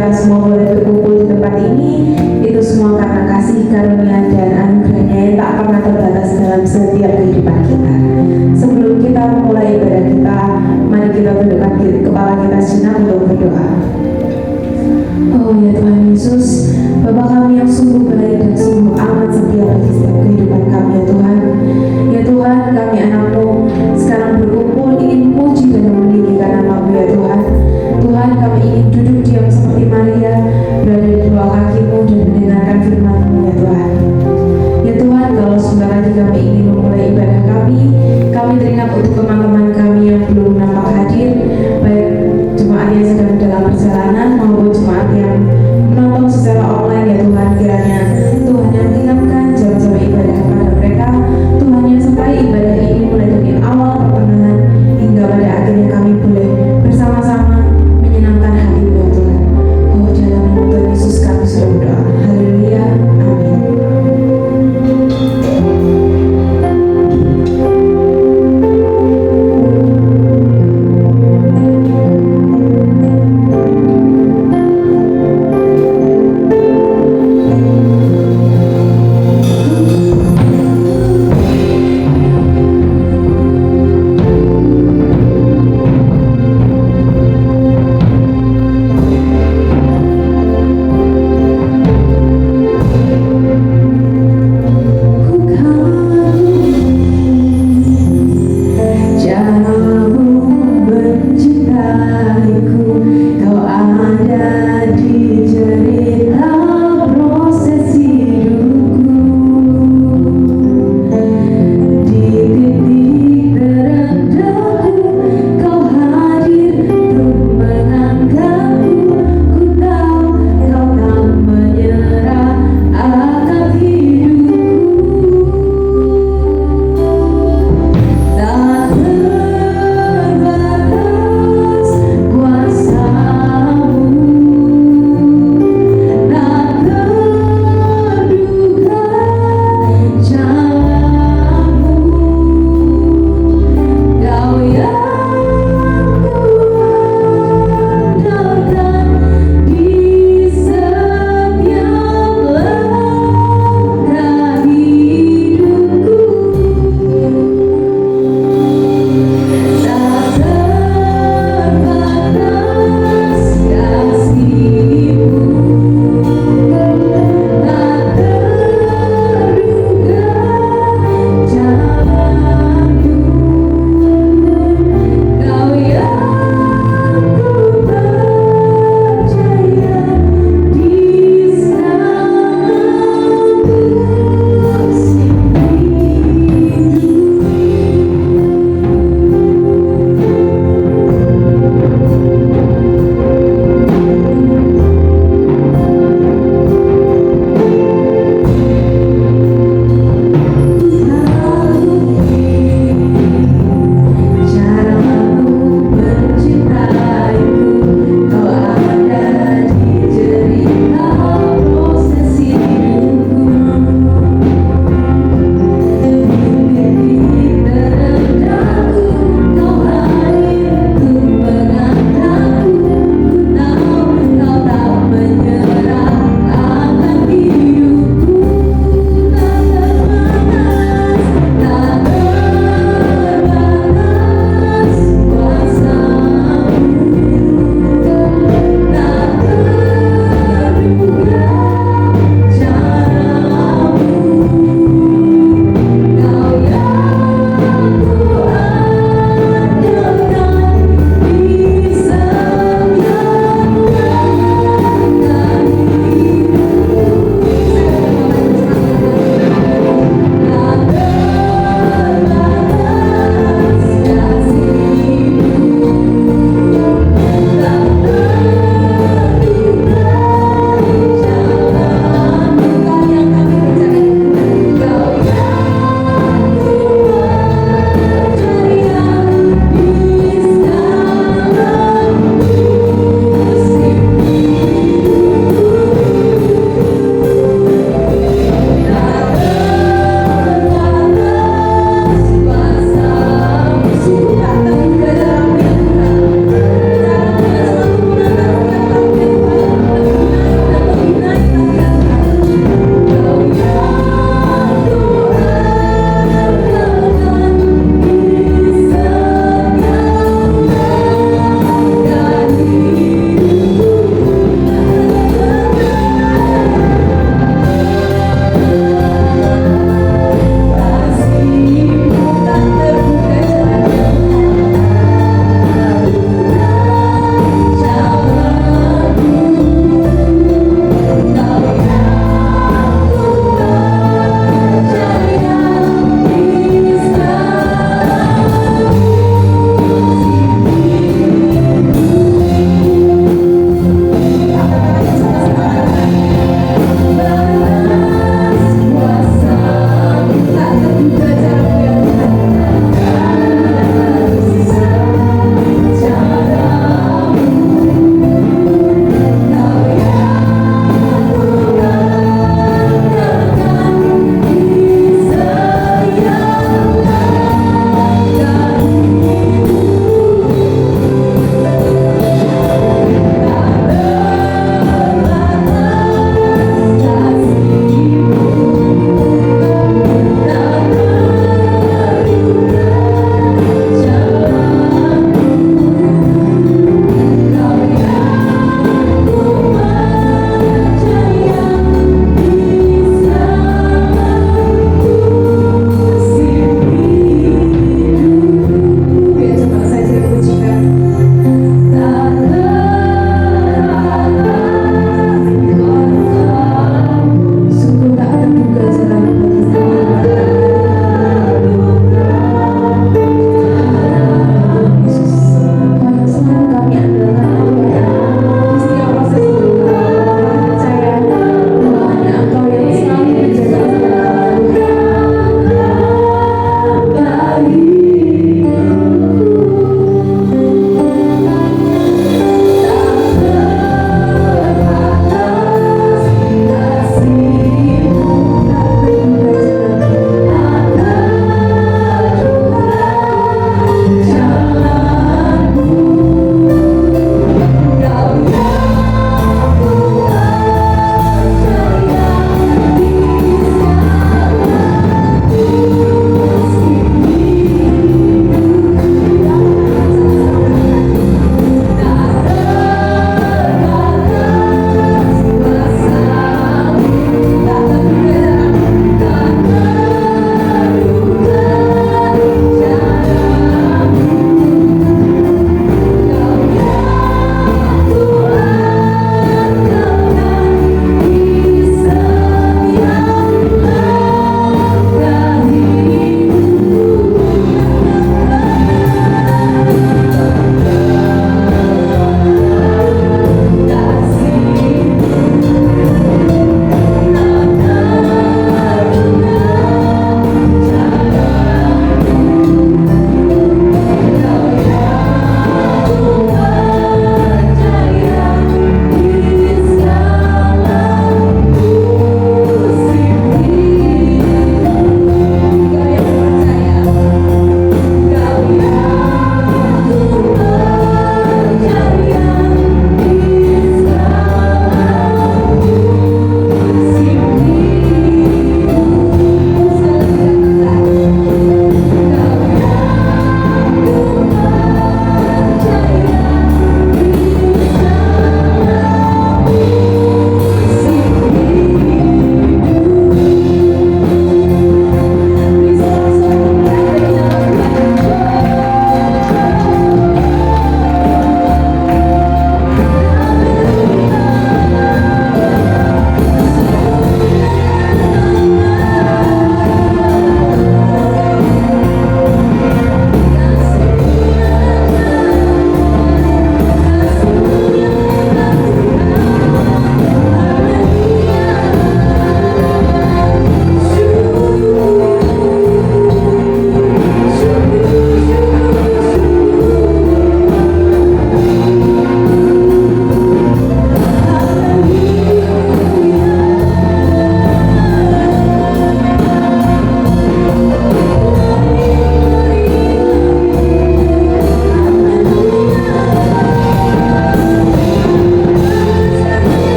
kita semua boleh berkumpul di tempat ini, itu semua karena kasih karunia dan anugerahnya yang tak pernah terbatas dalam setiap kehidupan kita. Sebelum kita memulai ibadah kita, mari kita tundukkan kepala kita sejenak untuk berdoa. Oh ya Tuhan Yesus, Bapa kami yang sungguh baik dan sungguh amat setia bagi setiap kehidupan kami ya Tuhan. Ya Tuhan, kami anak-Mu sekarang berkumpul ingin memuji dan meninggikan nama-Mu ya Tuhan. Tuhan, kami ingin duduk diam seperti Maria, berada di bawah kaki-Mu dan mendengarkan firman-Mu ya Tuhan. Ya Tuhan, kalau sebentar lagi kami ingin memulai ibadah kami teringat untuk teman-teman kami yang belum nampak hadir, baik jemaat yang sedang dalam perjalanan maupun jemaat yang menonton secara online ya Tuhan. Kiranya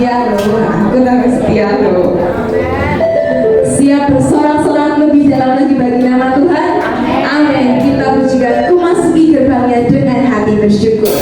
setia loh, aku tapi setia loh. Siap bersorak-sorak lebih dalam lagi bagi nama Tuhan. Amin. Kita pujikan memasuki gerbangnya dengan hati bersyukur.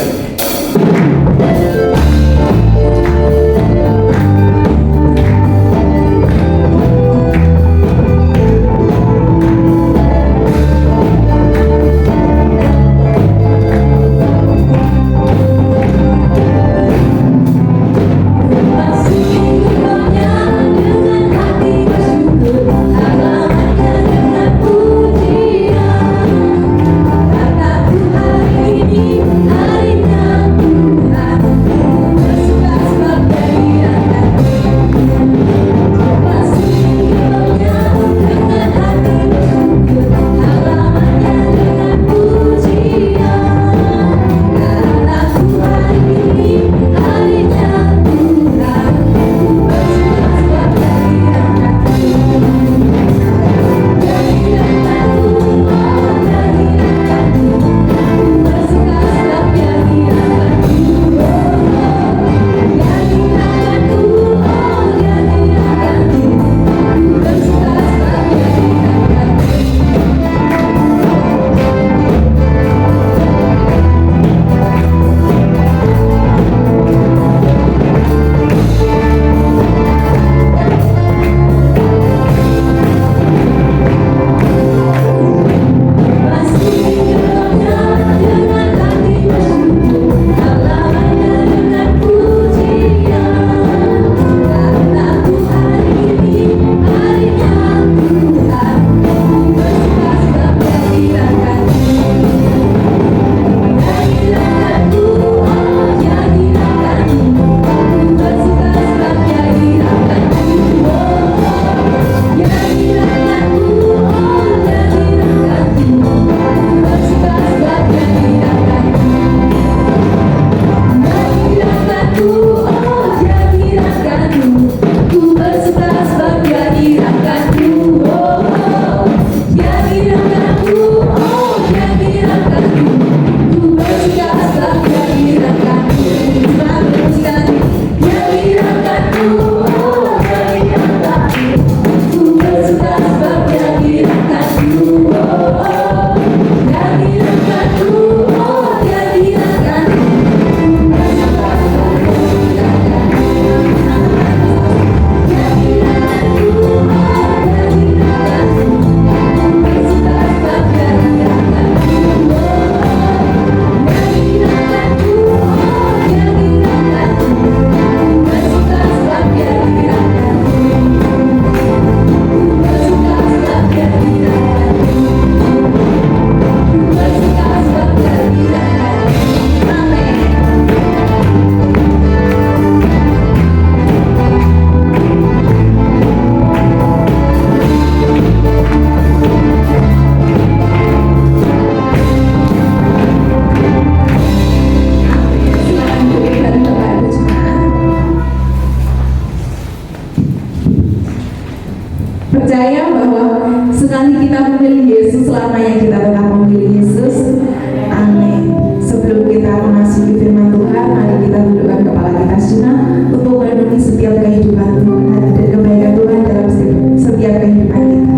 Percaya bahwa sekali kita memilih Yesus, selamanya kita tetap memilih Yesus. Amin. Sebelum kita memasuki firman Tuhan, mari kita dudukkan kepala kita sunnah untuk merenungi setiap kehidupan Tuhan dan kebaikan Tuhan dalam setiap kehidupan kita.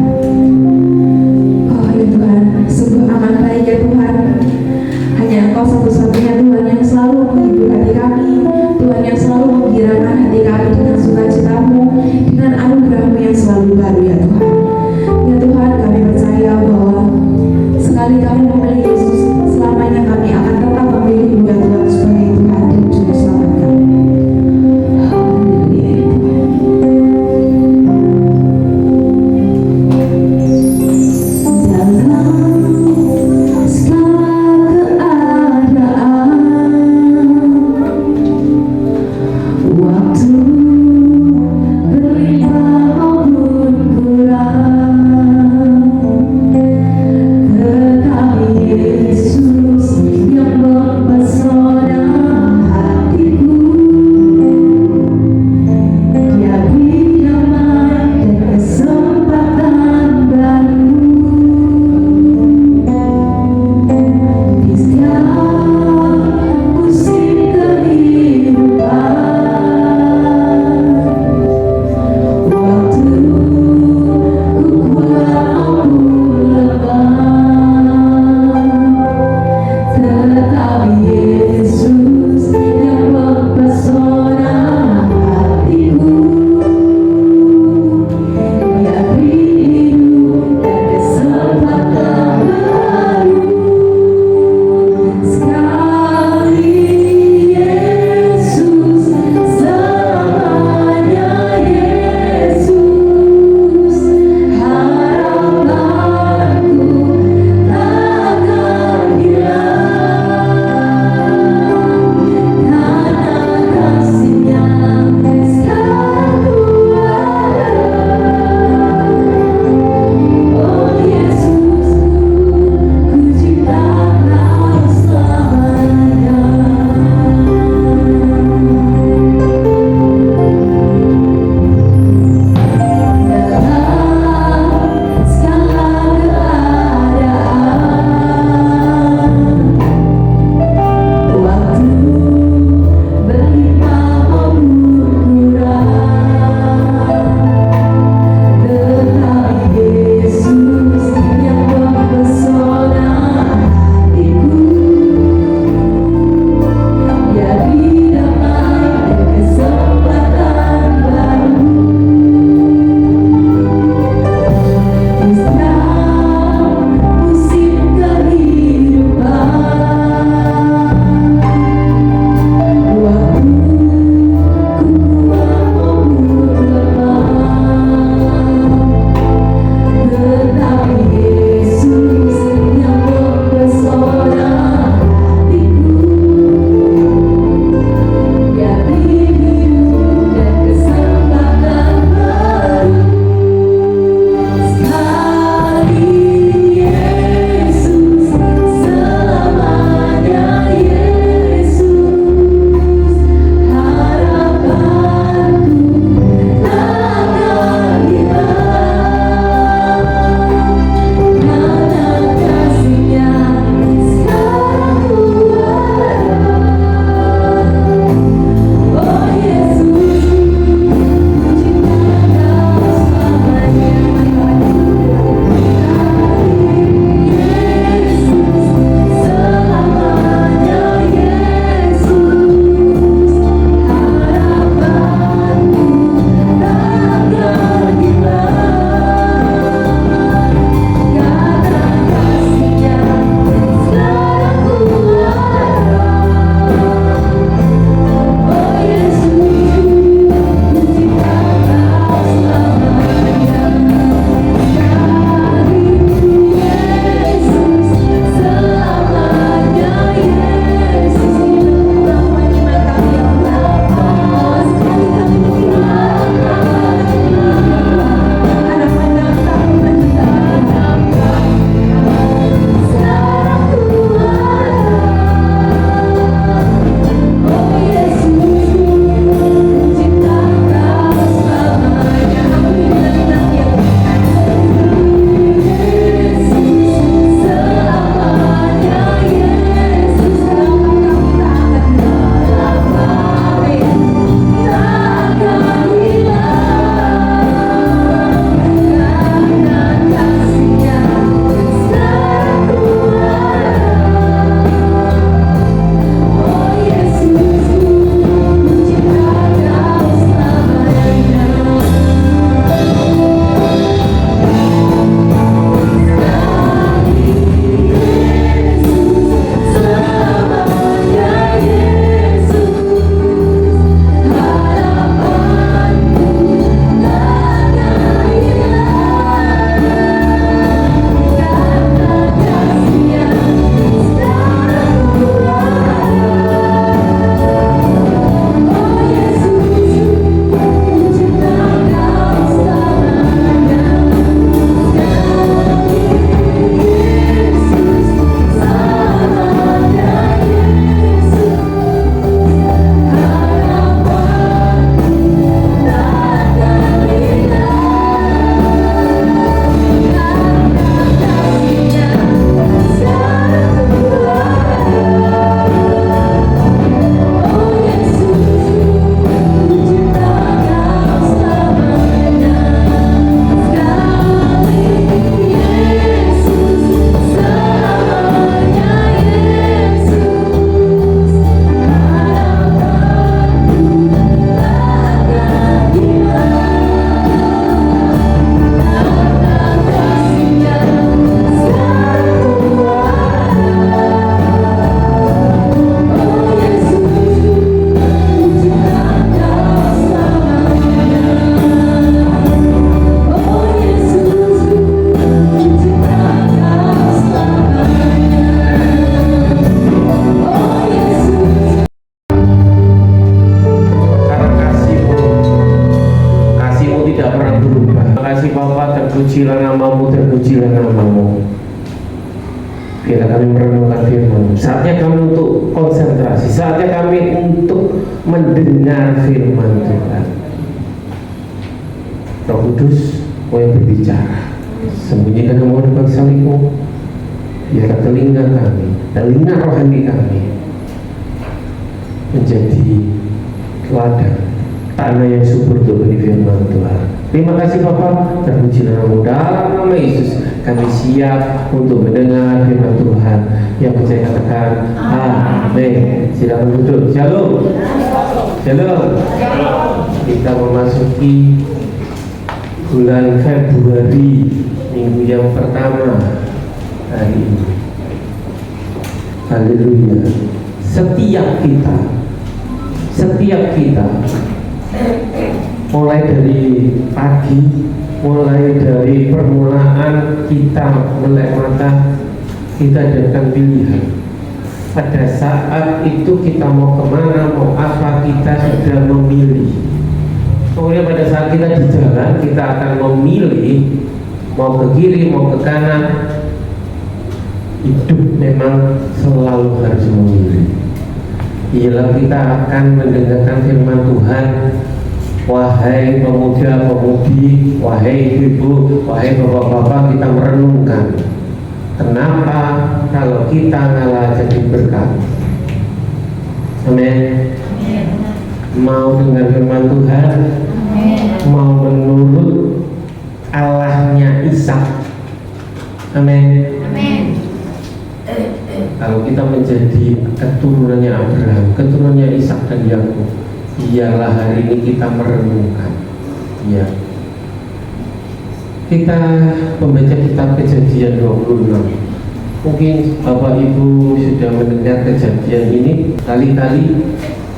Oh ya Tuhan, sungguh amat baik ya Tuhan. Hanya Engkau satu-satunya Tuhan yang selalu menghibur hati kami, Tuhan yang selalu menggirakan hati kami dengan sukacitamu, dengan anugerah-Mu yang selalu baru ya Tuhan. Ya Tuhan, kami percaya bahwa terpujilah namamu, terpujilah namamu. Biar kami merenungkan firman. Saatnya kami untuk konsentrasi, saatnya kami untuk mendengar firman Tuhan. Roh Kudus, Kau yang berbicara. Sembunyikan kamu depan salibmu. Biar telinga kami, telinga rohani kami menjadi ladang tanah yang subur untuk beri firman Tuhan. Terima kasih Bapak, terpujilah namamu. Dalam nama Yesus kami siap untuk mendengar firman Tuhan. Yang percaya katakan amin. Silakan duduk. Shalom. Shalom. Kita memasuki bulan Februari, minggu yang pertama hari ini. Haleluya. Setiap kita mulai dari pagi, mulai dari permulaan kita melek mata, kita adakan pilihan. Pada saat itu kita mau kemana, mau apa, kita sudah memilih. Kemudian pada saat kita di jalan, kita akan memilih mau ke kiri, mau ke kanan. Hidup memang selalu harus memilih. Ialah kita akan mendengarkan firman Tuhan. Wahai pemuda, pemudi, wahai ibu, wahai bapak-bapak, kita merenungkan kenapa kalau kita ngalah jadi berkat. Amin. Mau dengar firman Tuhan, mau menurut Allahnya Ishak. Amin. Kalau kita menjadi keturunannya Abraham, keturunannya Ishak dan Yakub, biarlah hari ini kita merenungkan. Ya, kita membaca kitab Kejadian 26. Mungkin Bapak Ibu sudah mendengar kejadian ini kali-kali,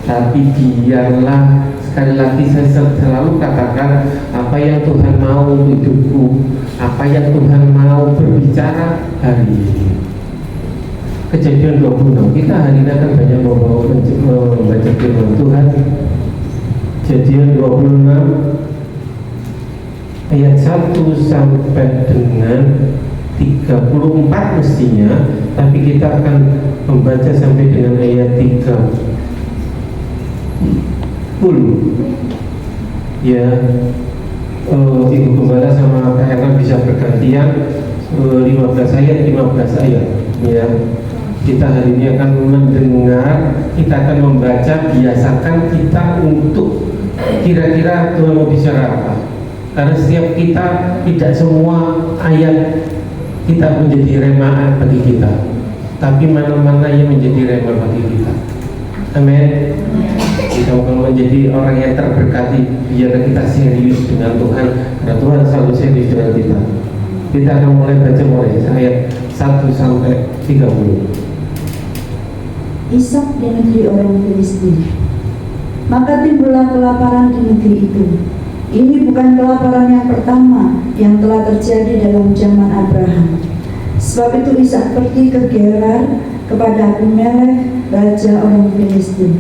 tapi biarlah sekali lagi saya selalu katakan apa yang Tuhan mau untuk hidupku, apa yang Tuhan mau berbicara hari ini. Kejadian 26, kita hari ini akan banyak membaca firman Tuhan. Kejadian 26 ayat 1 sampai dengan 34 mestinya, tapi kita akan membaca sampai dengan ayat 30. Ya, Ibu Gembala sama Kak Erna bisa bergantian 15 ayat, 15 ayat. Ya, kita hari ini akan mendengar, kita akan membaca. Biasakan kita untuk kira-kira Tuhan mau bicara apa. Karena setiap kita, tidak semua ayat kita menjadi remaan bagi kita, tapi mana-mana yang menjadi rema bagi kita. Amin. Kita akan menjadi orang yang terberkati. Biar kita serius dengan Tuhan, karena Tuhan selalu serius dengan kita. Kita akan mulai baca mulai ayat 1 sampai 30. Ishak di negeri orang Filistin. Maka timbullah kelaparan di negeri itu. Ini bukan kelaparan yang pertama yang telah terjadi dalam zaman Abraham. Sebab itu Ishak pergi ke Gerar kepada Abimelekh, raja orang Filistin.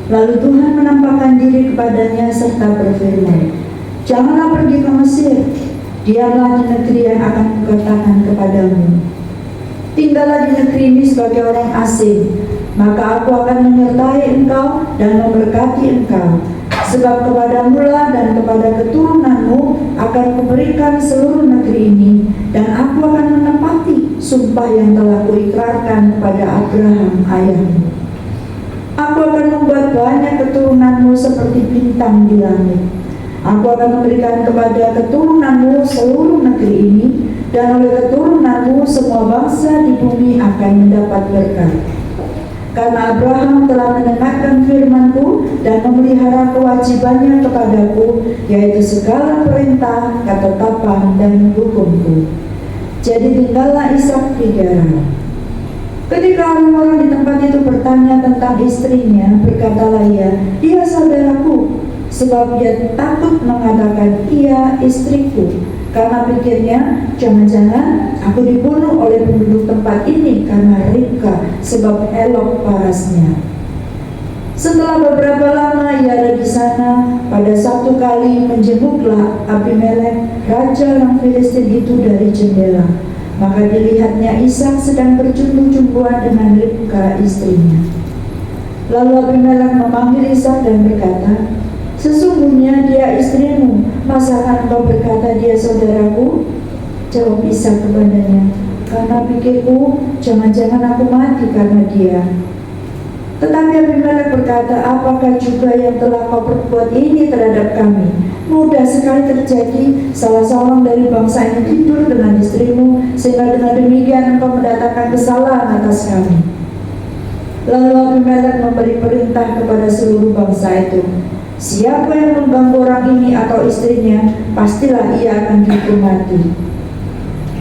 Lalu Tuhan menampakkan diri kepadanya serta berfirman, "Janganlah pergi ke Mesir, diamlah di negeri yang akan kukatakan kepadamu. Tinggallah di negeri ini sebagai orang asing, maka aku akan menyertai engkau dan memberkati engkau. Sebab kepadamulah dan kepada keturunanmu akan kuberikan seluruh negeri ini, dan aku akan menepati sumpah yang telah kuikrarkan kepada Abraham ayahmu. Aku akan membuat banyak keturunanmu seperti bintang di langit. Aku akan memberikan kepada keturunanmu seluruh negeri ini, dan oleh keturunanmu semua bangsa di bumi akan mendapat berkat. Karena Abraham telah mendengarkan firman-Ku dan memelihara kewajibannya kepadaku, yaitu segala perintah, ketetapan, dan hukum-Ku." Jadi tinggallah Ishak di Gerar. Ketika orang-orang di tempat itu bertanya tentang istrinya, berkatalah ia, "Dia saudaraku," sebab dia takut mengatakan, "Ia istriku," karena pikirnya, jangan-jangan aku dibunuh oleh penduduk tempat ini karena Ribka, sebab elok parasnya. Setelah beberapa lama ia ada di sana, pada satu kali menjenguklah Abimelek, raja orang Filistin itu dari jendela. Maka dilihatnya Ishak sedang berjumbu-jumbuan dengan Ribka istrinya. Lalu Abimelek memanggil Ishak dan berkata, "Sesungguhnya dia istrimu, masakan engkau berkata dia saudaraku?" Jawab Ishak kepadanya, "Karena pikirku, jangan-jangan aku mati karena dia." Tetapi Abimelek berkata, "Apakah juga yang telah kau perbuat ini terhadap kami? Mudah sekali terjadi salah seorang dari bangsa ini tidur dengan istrimu, sehingga dengan demikian engkau mendatangkan kesalahan atas kami." Lalu Abimelek memberi perintah kepada seluruh bangsa itu, "Siapa yang mengganggu orang ini atau istrinya, pastilah ia akan dihukum mati."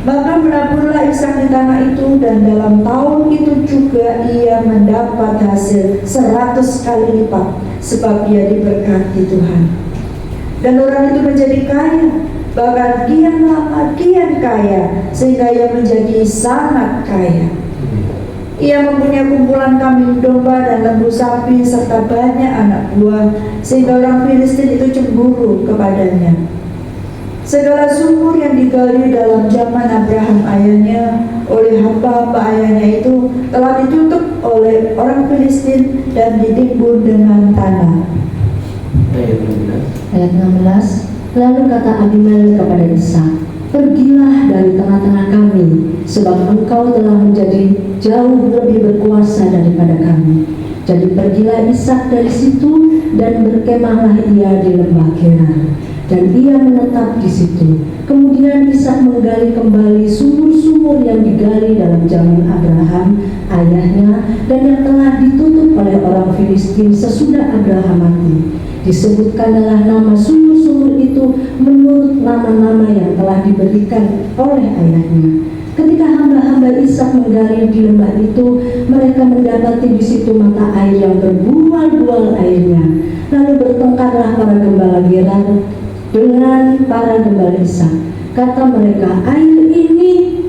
Maka menaburlah Ishak di tanah itu, dan dalam tahun itu juga ia mendapat hasil 100 kali lipat, sebab ia diberkati Tuhan. Dan orang itu menjadi kaya, bahkan kian lama kian kaya, sehingga ia menjadi sangat kaya. Ia mempunyai kumpulan kambing domba dan lembu sapi serta banyak anak buah, sehingga orang Filistin itu cemburu kepadanya. Segala sumur yang digali dalam zaman Abraham ayahnya oleh hamba-hamba ayahnya itu telah ditutup oleh orang Filistin dan ditimbun dengan tanah. Ayat 16. Lalu kata Abimelek kepada Ishak, "Pergilah dari tengah-tengah kami, sebab engkau telah menjadi jauh lebih berkuasa daripada kami." Jadi pergilah Ishak dari situ, dan berkemahlah ia di lembah Gerar. Dan ia menetap di situ. Kemudian Ishak menggali kembali sumur-sumur yang digali dalam zaman Abraham ayahnya, dan yang telah ditutup oleh orang Filistin sesudah Abraham mati. Disebutkanlah nama sumur-sumur itu menurut nama-nama yang telah diberikan oleh ayahnya. Ketika hamba-hamba Ishak menggali di lembah itu, mereka mendapati di situ mata air yang berbual-bual airnya. Lalu bertengkarlah para gembala Gerar dengan para gembala Ishak. Kata mereka, "Air ini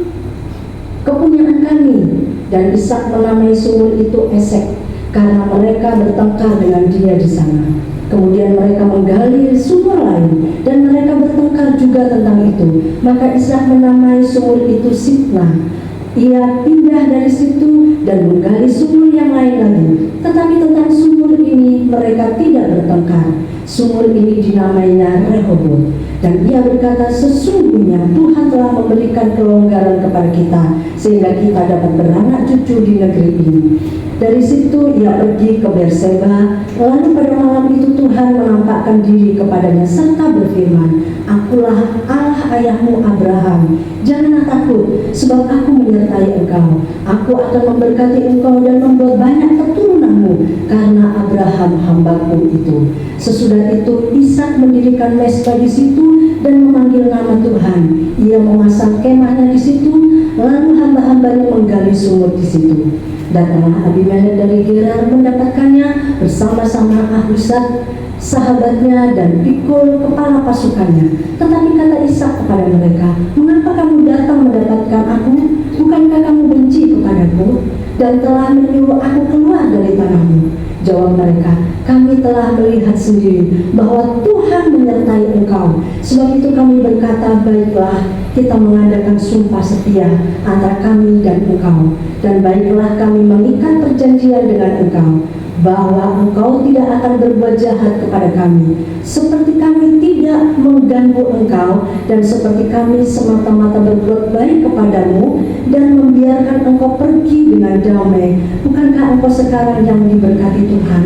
kepunyaan kami." Dan Ishak menamai sumur itu Esek, karena mereka bertengkar dengan dia di sana. Kemudian mereka menggali sumur lain, dan mereka bertengkar juga tentang itu. Maka Ishak menamai sumur itu Sitnah. Ia pindah dari situ dan menggali sumur yang lain lagi. Tetapi tentang sumur ini mereka tidak bertengkar. Sumur ini dinamainya Rehoboth. Dan ia berkata, "Sesungguhnya Tuhan telah memberikan kelonggaran kepada kita, sehingga kita dapat beranak cucu di negeri ini." Dari situ ia pergi ke Berseba. Lalu pada malam itu Tuhan menampakkan diri kepadanya serta berfirman, "Akulah Allah ayahmu Abraham. Janganlah takut, sebab aku menyertai engkau. Aku akan memberkati engkau dan membuat banyak keturunanmu karena Abraham hambaku itu." Sesudah itu Ishak mendirikan mezbah di situ dan memanggil nama Tuhan. Ia memasang kemahnya di situ, lalu hamba-hambanya menggali sumur di situ. Datanglah Abimelek dari Gerar mendapatkannya bersama-sama Ahuzat sahabatnya dan Pikol kepala pasukannya. Tetapi kata Ishak kepada mereka, "Mengapa kamu datang mendapatkan aku? Bukankah kamu benci kepadaku dan telah menyuruh aku keluar dari tanahmu?" Jawab mereka, "Kami telah melihat sendiri bahwa Tuhan menyertai engkau. Sebab itu kami berkata, baiklah, kita mengadakan sumpah setia antara kami dan engkau. Dan baiklah kami mengikat perjanjian dengan engkau, bahwa engkau tidak akan berbuat jahat kepada kami, seperti kami tidak mengganggu engkau, dan seperti kami semata-mata berbuat baik kepadamu dan membiarkan engkau pergi dengan damai. Bukankah engkau sekarang yang diberkati Tuhan?"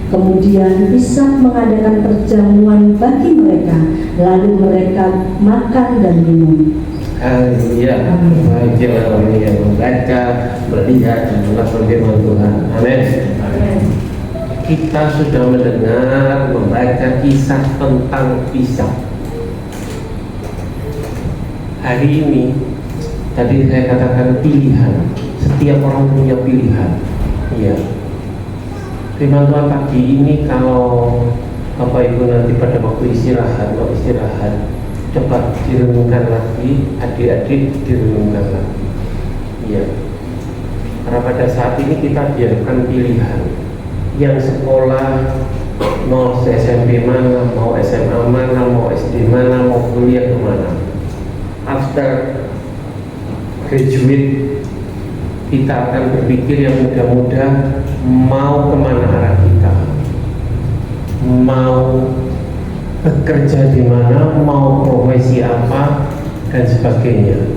Kemudian Ishak mengadakan perjamuan bagi mereka, lalu mereka makan dan minum. Haleluya. Baiklah orang yang membaca, melihat, dan melakukan firman Tuhan. Amin. Kita sudah mendengar, membaca kisah tentang Ishak. Hari ini, tadi saya katakan pilihan. Setiap orang punya pilihan. Iya. Firman Tuhan pagi ini, kalau Bapak Ibu nanti pada waktu istirahat, coba direnungkan lagi, adik-adik direnungkan lagi. Iya. Karena pada saat ini kita biarkan pilihan. yang sekolah mau SMP mana, mau SMA mana, mau SD mana, mau kuliah kemana. After graduate kita akan berpikir yang muda-muda mau kemana arah kita, mau bekerja di mana, mau profesi apa dan sebagainya.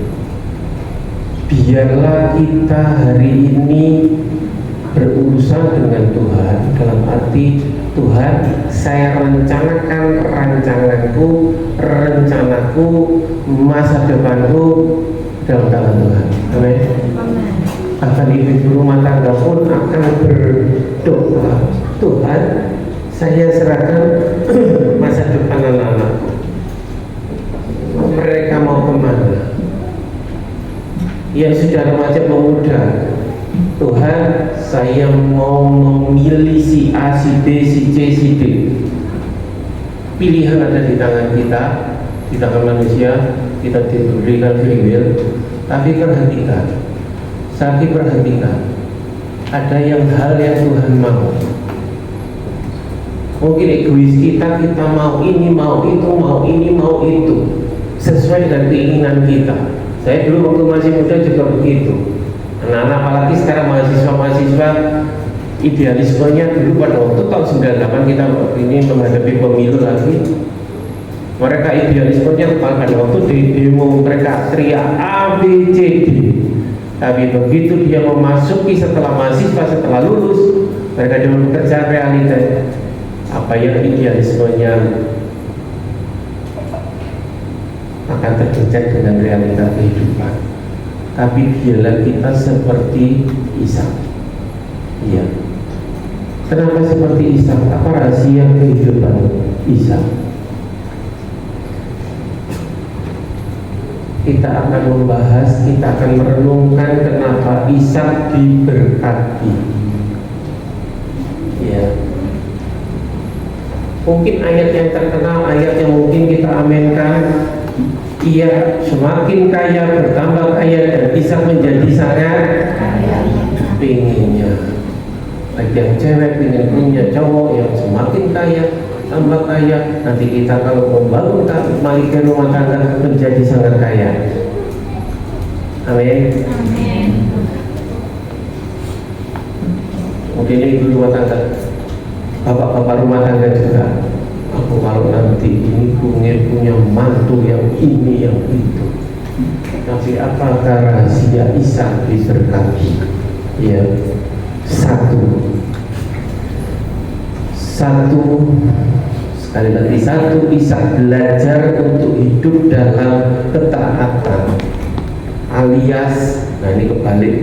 Biarlah kita hari ini berurusan dengan Tuhan, dalam arti Tuhan, saya rencanakan rencanaku, masa depanku dalam tangan Tuhan. Amin. Bahkan ibu rumah tangga pun akan berdoa, Tuhan, saya serahkan masa depan anak-anakku. Mereka mau kemana? Yang sudah remaja pemuda, Tuhan, saya mau memilih si A, si B, si C, si D. Pilihan ada di tangan kita, di tangan manusia. Kita diberikan free will. Tapi perhatikan, ada hal yang Tuhan mau. Mungkin egois kita mau ini, mau itu, mau ini, mau itu, sesuai dengan keinginan kita. Saya dulu waktu masih muda juga begitu. Anak-anak apalagi sekarang mahasiswa idealismenya dulu pada waktu tahun 98 kita ini menghadapi pemilu lagi. Mereka idealismenya pada waktu di demo mereka teriak A, B, C, D. Tapi begitu dia memasuki setelah mahasiswa, setelah lulus, mereka cuma bekerja realita. Apa yang idealismenya akan terkejar dengan realita kehidupan. Tapi biarlah kita seperti Ishak. Iya. Kenapa seperti Ishak? Apa rahasia kehidupan Ishak? Kita akan membahas, kita akan merenungkan kenapa Ishak diberkati. Ya. Mungkin ayat yang terkenal, ayat yang mungkin kita aminkan. Ia semakin kaya, bertambah kaya, dan Ishak menjadi sangat pinginnya. Baik yang cewek ingin punya cowok yang semakin kaya, tambah kaya. Nanti kita kalau membangun ke rumah tangga menjadi sangat kaya. Amin. Mungkin ibu rumah tangga, bapak-bapak rumah tangga juga. Aku kalau nanti ini punya mantu yang ini yang itu. Tapi apakah rahasia Ishak diberkati? Ya, satu, sekali lagi satu, Ishak belajar untuk hidup dalam ketaatan, alias, nah ini kebalik,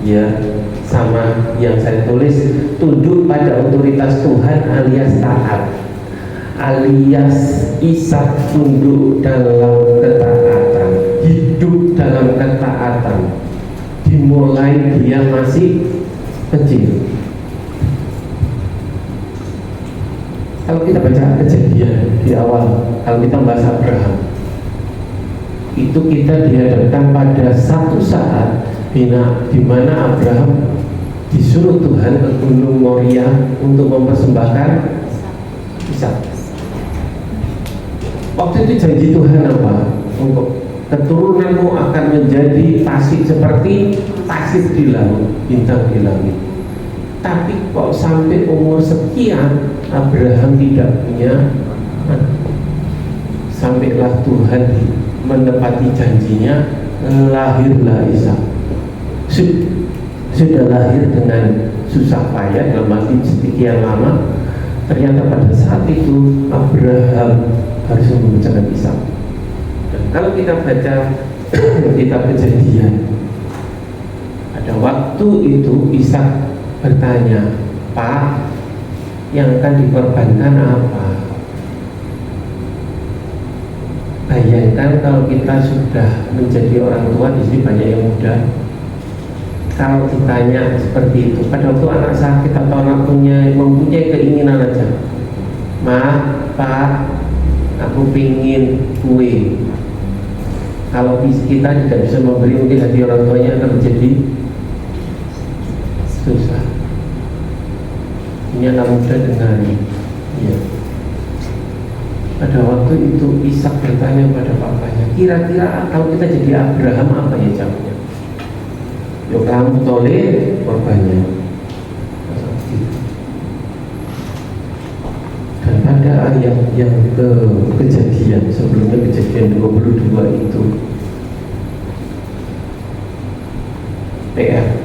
ya, sama yang saya tulis, tunduk pada otoritas Tuhan alias taat. Alias Ishak tunduk dalam ketaatan, hidup dalam ketaatan, dimulai dia masih kecil. Kalau kita baca Kejadian di awal, kalau kita bahas Abraham, itu kita dihadapkan pada satu saat di mana Abraham disuruh Tuhan ke Gunung Moria untuk mempersembahkan Ishak. Waktu itu janji Tuhan apa? Untuk keturunanmu akan menjadi pasir seperti pasir di laut, bintang di langit. Tapi kok sampai umur sekian Abraham tidak punya anak. Sampailah Tuhan menepati janjinya, lahirlah Ishak. Sudah lahir dengan susah payah dalam arti sekian lama. Ternyata pada saat itu Abraham harus membicarakan Ishak. Dan kalau kita baca kitab Kejadian, ada waktu itu Ishak bertanya, Pak, yang akan dikorbankan apa? Bayangkan kalau kita sudah menjadi orang tua, di sini banyak yang muda. Kalau ditanya seperti itu, pada waktu anak sakit atau anak mempunyai keinginan aja, Ma, Pak, aku pingin kue. Kalau kita tidak bisa memberi, mungkin hati orang tuanya akan menjadi susah. Ini anak muda dengari. Ya. Pada waktu itu Ishak bertanya pada papanya, kira-kira kalau kita jadi Abraham apa ya jawabnya? Yo kamu tole korbannya. Dan pada ayat yang kejadian sebelumnya, kejadian 22 itu PR.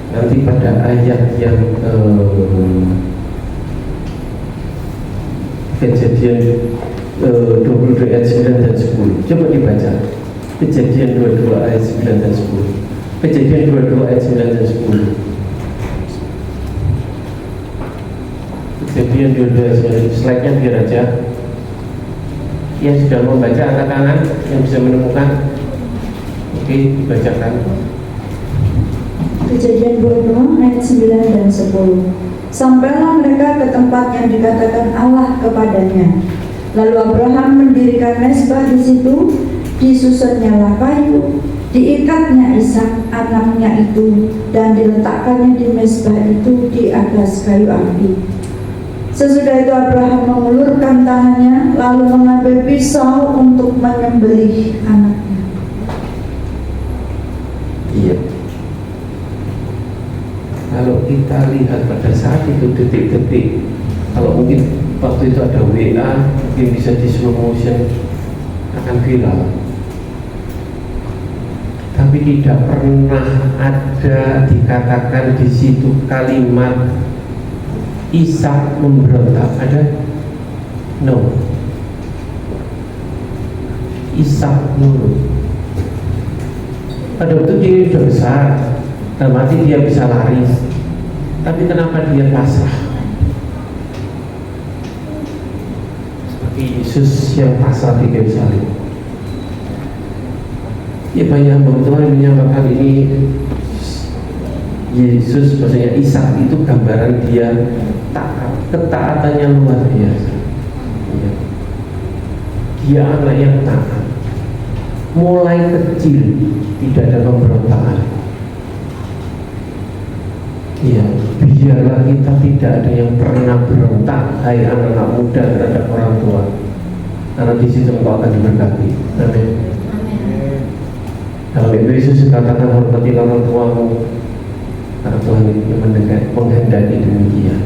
Nanti pada ayat yang kejadian 22 ayat 9 dan 10, coba dibaca. Kejadian 22 ayat 9 dan 10. Kejadian 22 ayat 9 dan 10. Kejadian 22 ayat 9. Slide-nya biar aja. Yang sudah membaca angkat tangan, yang bisa menemukan. Oke, dibacakan. Kejadian 22 ayat 9 dan 10. Sampailah mereka ke tempat yang dikatakan Allah kepadanya. Lalu Abraham mendirikan mezbah di situ, disusunnya kayu, diikatnya Ishak anaknya itu, dan diletakkannya di mezbah itu di atas kayu api. Sesudah itu Abraham mengulurkan tangannya, lalu mengambil pisau untuk menyembelih anaknya. Iya. Kalau kita lihat pada saat itu detik-detik, kalau mungkin waktu itu ada WA, mungkin bisa di slow motion, akan viral. Tapi tidak pernah ada dikatakan di situ kalimat Ishak memberontak. Ada? No. Ishak nurut. Pada waktu dia sudah besar, dalam arti dia bisa lari, tapi kenapa dia pasrah? Seperti Yesus yang pasrah di kayu salib. Ya, banyak hamba Tuhan yang menyamakan ini Yesus, maksudnya Ishak itu gambaran dia taat, ketaatannya luar biasa. Ya. Dia anak yang taat, mulai kecil tidak ada pemberontakan. Ya, biarlah kita tidak ada yang pernah berontak, hai anak-anak muda terhadap orang tua, karena di situ engkau akan diberkati. Amin. Dalam itu Yesus katakan, hormatilah orang tuamu, karena Tuhan itu menghendaki demikian.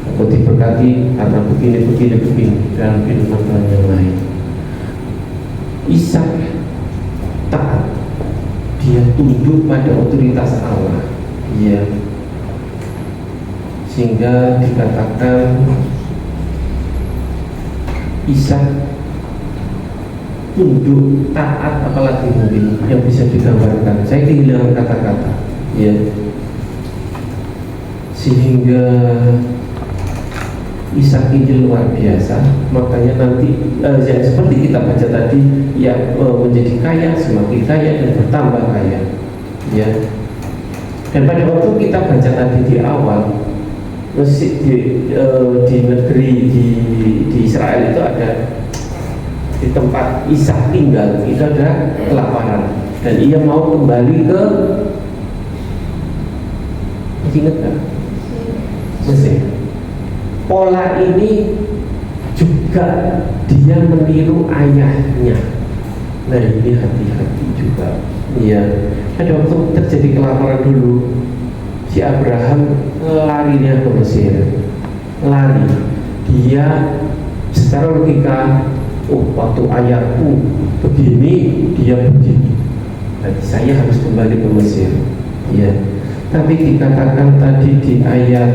Engkau diberkati karena begini dalam kehidupan Tuhan yang lain. Ishak taat, dia tunduk pada otoritas Allah. Ya, sehingga dikatakan Ishak tunduk, taat, apalagi mungkin yang bisa digambarkan. Saya kehilangan kata-kata, ya, sehingga Ishak ini luar biasa. Makanya nanti yang seperti kita baca tadi, ya, menjadi kaya, semakin kaya dan bertambah kaya, ya. Dan pada waktu kita baca tadi di awal, di negeri di Israel itu ada, di tempat Ishak tinggal itu ada kelaparan, dan ia mau kembali ke, masih ingat kan? Mesir. Pola ini juga dia meniru ayahnya. Nah, ini hati-hati juga. Iya, ada waktu terjadi kelaparan dulu, si Abraham larinya ke Mesir, lari. Dia secara logika, oh, waktu ayahku begini, dia begini, jadi saya harus kembali ke Mesir. Iya, tapi dikatakan tadi di ayat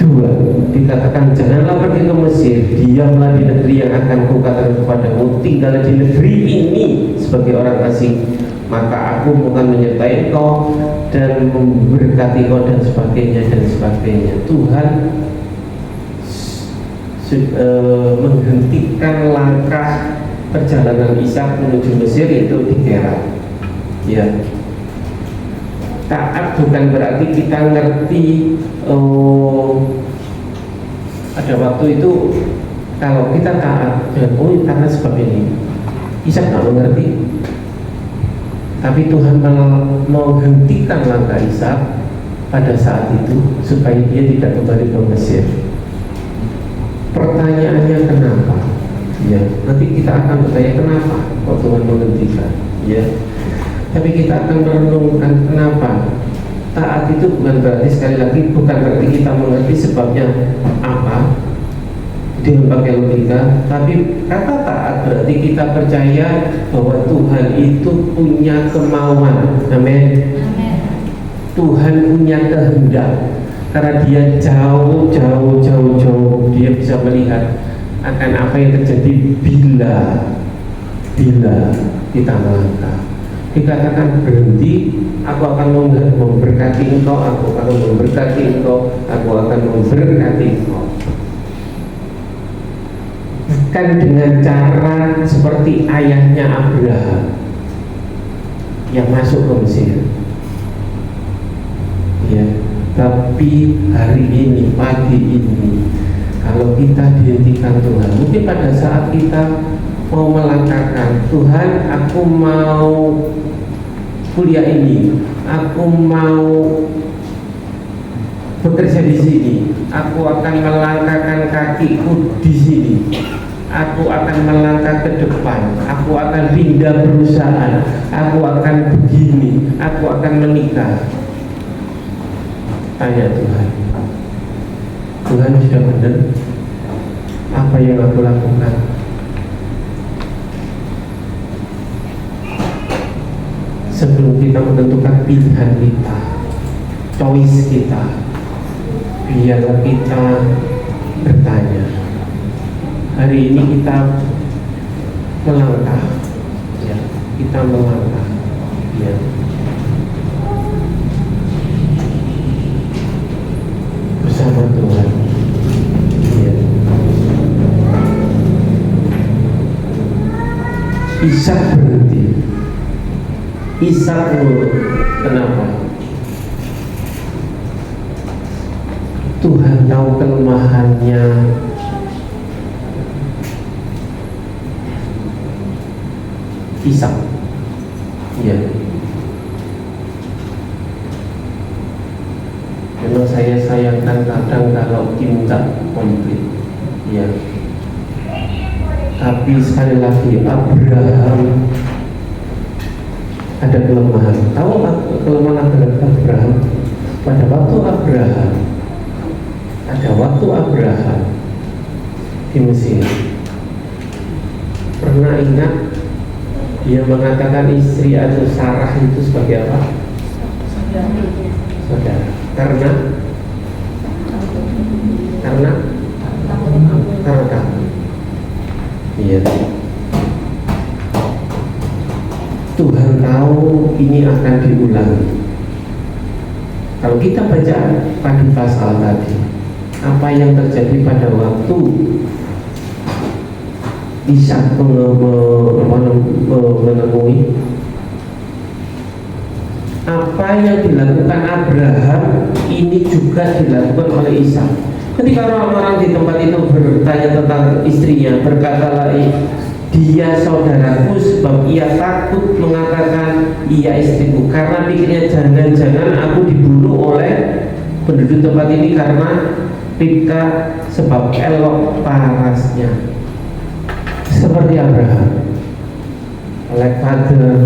dua dikatakan, janganlah pergi ke Mesir, diamlah di negeri yang akan kukatakan kepadamu, tinggallah di negeri ini sebagai orang asing, maka aku bukan menyertai kau dan memberkati kau, dan sebagainya dan sebagainya. Tuhan menghentikan langkah perjalanan Ishak menuju Mesir itu di Gerar. Ya, taat bukan berarti kita ngerti. Ada waktu itu kalau kita taat, oh, karena sebab ini, Ishak nggak mengerti, tapi Tuhan menghentikan langkah Ishak pada saat itu supaya dia tidak kembali ke Mesir. Pertanyaannya kenapa? Ya, nanti kita akan bertanya kenapa kok Tuhan menghentikan. Ya, tapi kita akan merenungkan kenapa. Taat itu bukan berarti, sekali lagi, bukan berarti kita mengerti sebabnya apa dengan pakai logika, tapi kata taat berarti kita percaya bahwa Tuhan itu punya kemauan. Amin. Tuhan punya kehendak, karena dia jauh dia bisa melihat akan apa yang terjadi bila kita melangkah. Dikatakan berhenti, aku akan memberkati engkau, aku akan memberkati engkau, aku akan memberkati engkau. Bukan dengan cara seperti ayahnya Abraham yang masuk ke Mesir, ya. Tapi hari ini, pagi ini, kalau kita dihentikan Tuhan, mungkin pada saat kita mau melangkahkan, Tuhan, aku mau kuliah ini, aku mau bekerja di sini, aku akan melangkahkan kakiku di sini, aku akan melangkah ke depan, aku akan pindah perusahaan, aku akan begini, aku akan menikah. Tanya Tuhan, Tuhan sudah benar apa yang aku lakukan? Sebelum kita menentukan pilihan kita, choice kita, biar kita bertanya. Hari ini kita melangkah, ya, kita melangkah, ya. Bersama Tuhan, ya. Ishak berhenti, Ishak nurut. Kenapa? Tuhan tahu kelemahannya Ishak, ya. Memang saya sayangkan kadang kalau tim tak komplit, ya. Tapi sekali lagi Abraham ada kelemahan. Tahu kelemahan Abraham? Pada waktu Abraham di Mesir, pernah ingat dia mengatakan istri atau Sarah itu sebagai apa? Saudara. Karena takut. Iya. Tuhan tahu ini akan diulang. Kalau kita baca pada pasal tadi, apa yang terjadi pada waktu Ishak menemui, apa yang dilakukan Abraham ini juga dilakukan oleh Ishak. Ketika orang-orang di tempat itu bertanya tentang istrinya, berkatalah dia saudaraku, sebab ia takut mengatakan ia istriku, karena pikirnya jangan-jangan aku dibunuh oleh penduduk tempat ini karena Ribka, sebab elok parasnya. Seperti Abraham, like father,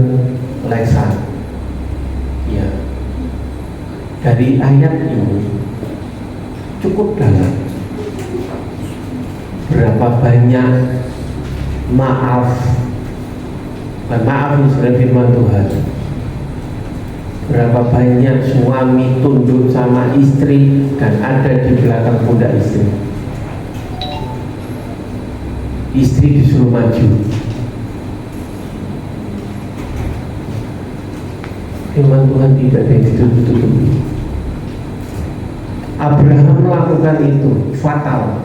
like son. Ya, dari ayat ini cukup dalam. Berapa banyak maaf itu sebenarnya firman Tuhan. Berapa banyak suami tunduk sama istri dan ada di belakang pundak istri. Istri disuruh maju. Firman Tuhan tidak ada yang ditutup-tutupi. Abraham melakukan itu, fatal.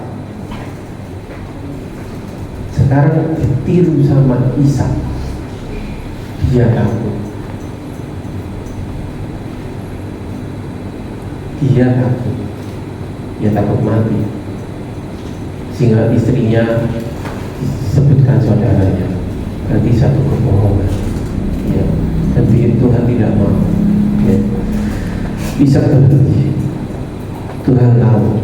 Sekarang ditiru sama Ishak. Dia takut. Dia takut mati. Sehingga istrinya disebutkan saudaranya. berarti satu kebohongan. Ya. Dan Tuhan tidak mau. Ya. Ishak berbagi. Tuhan tahu.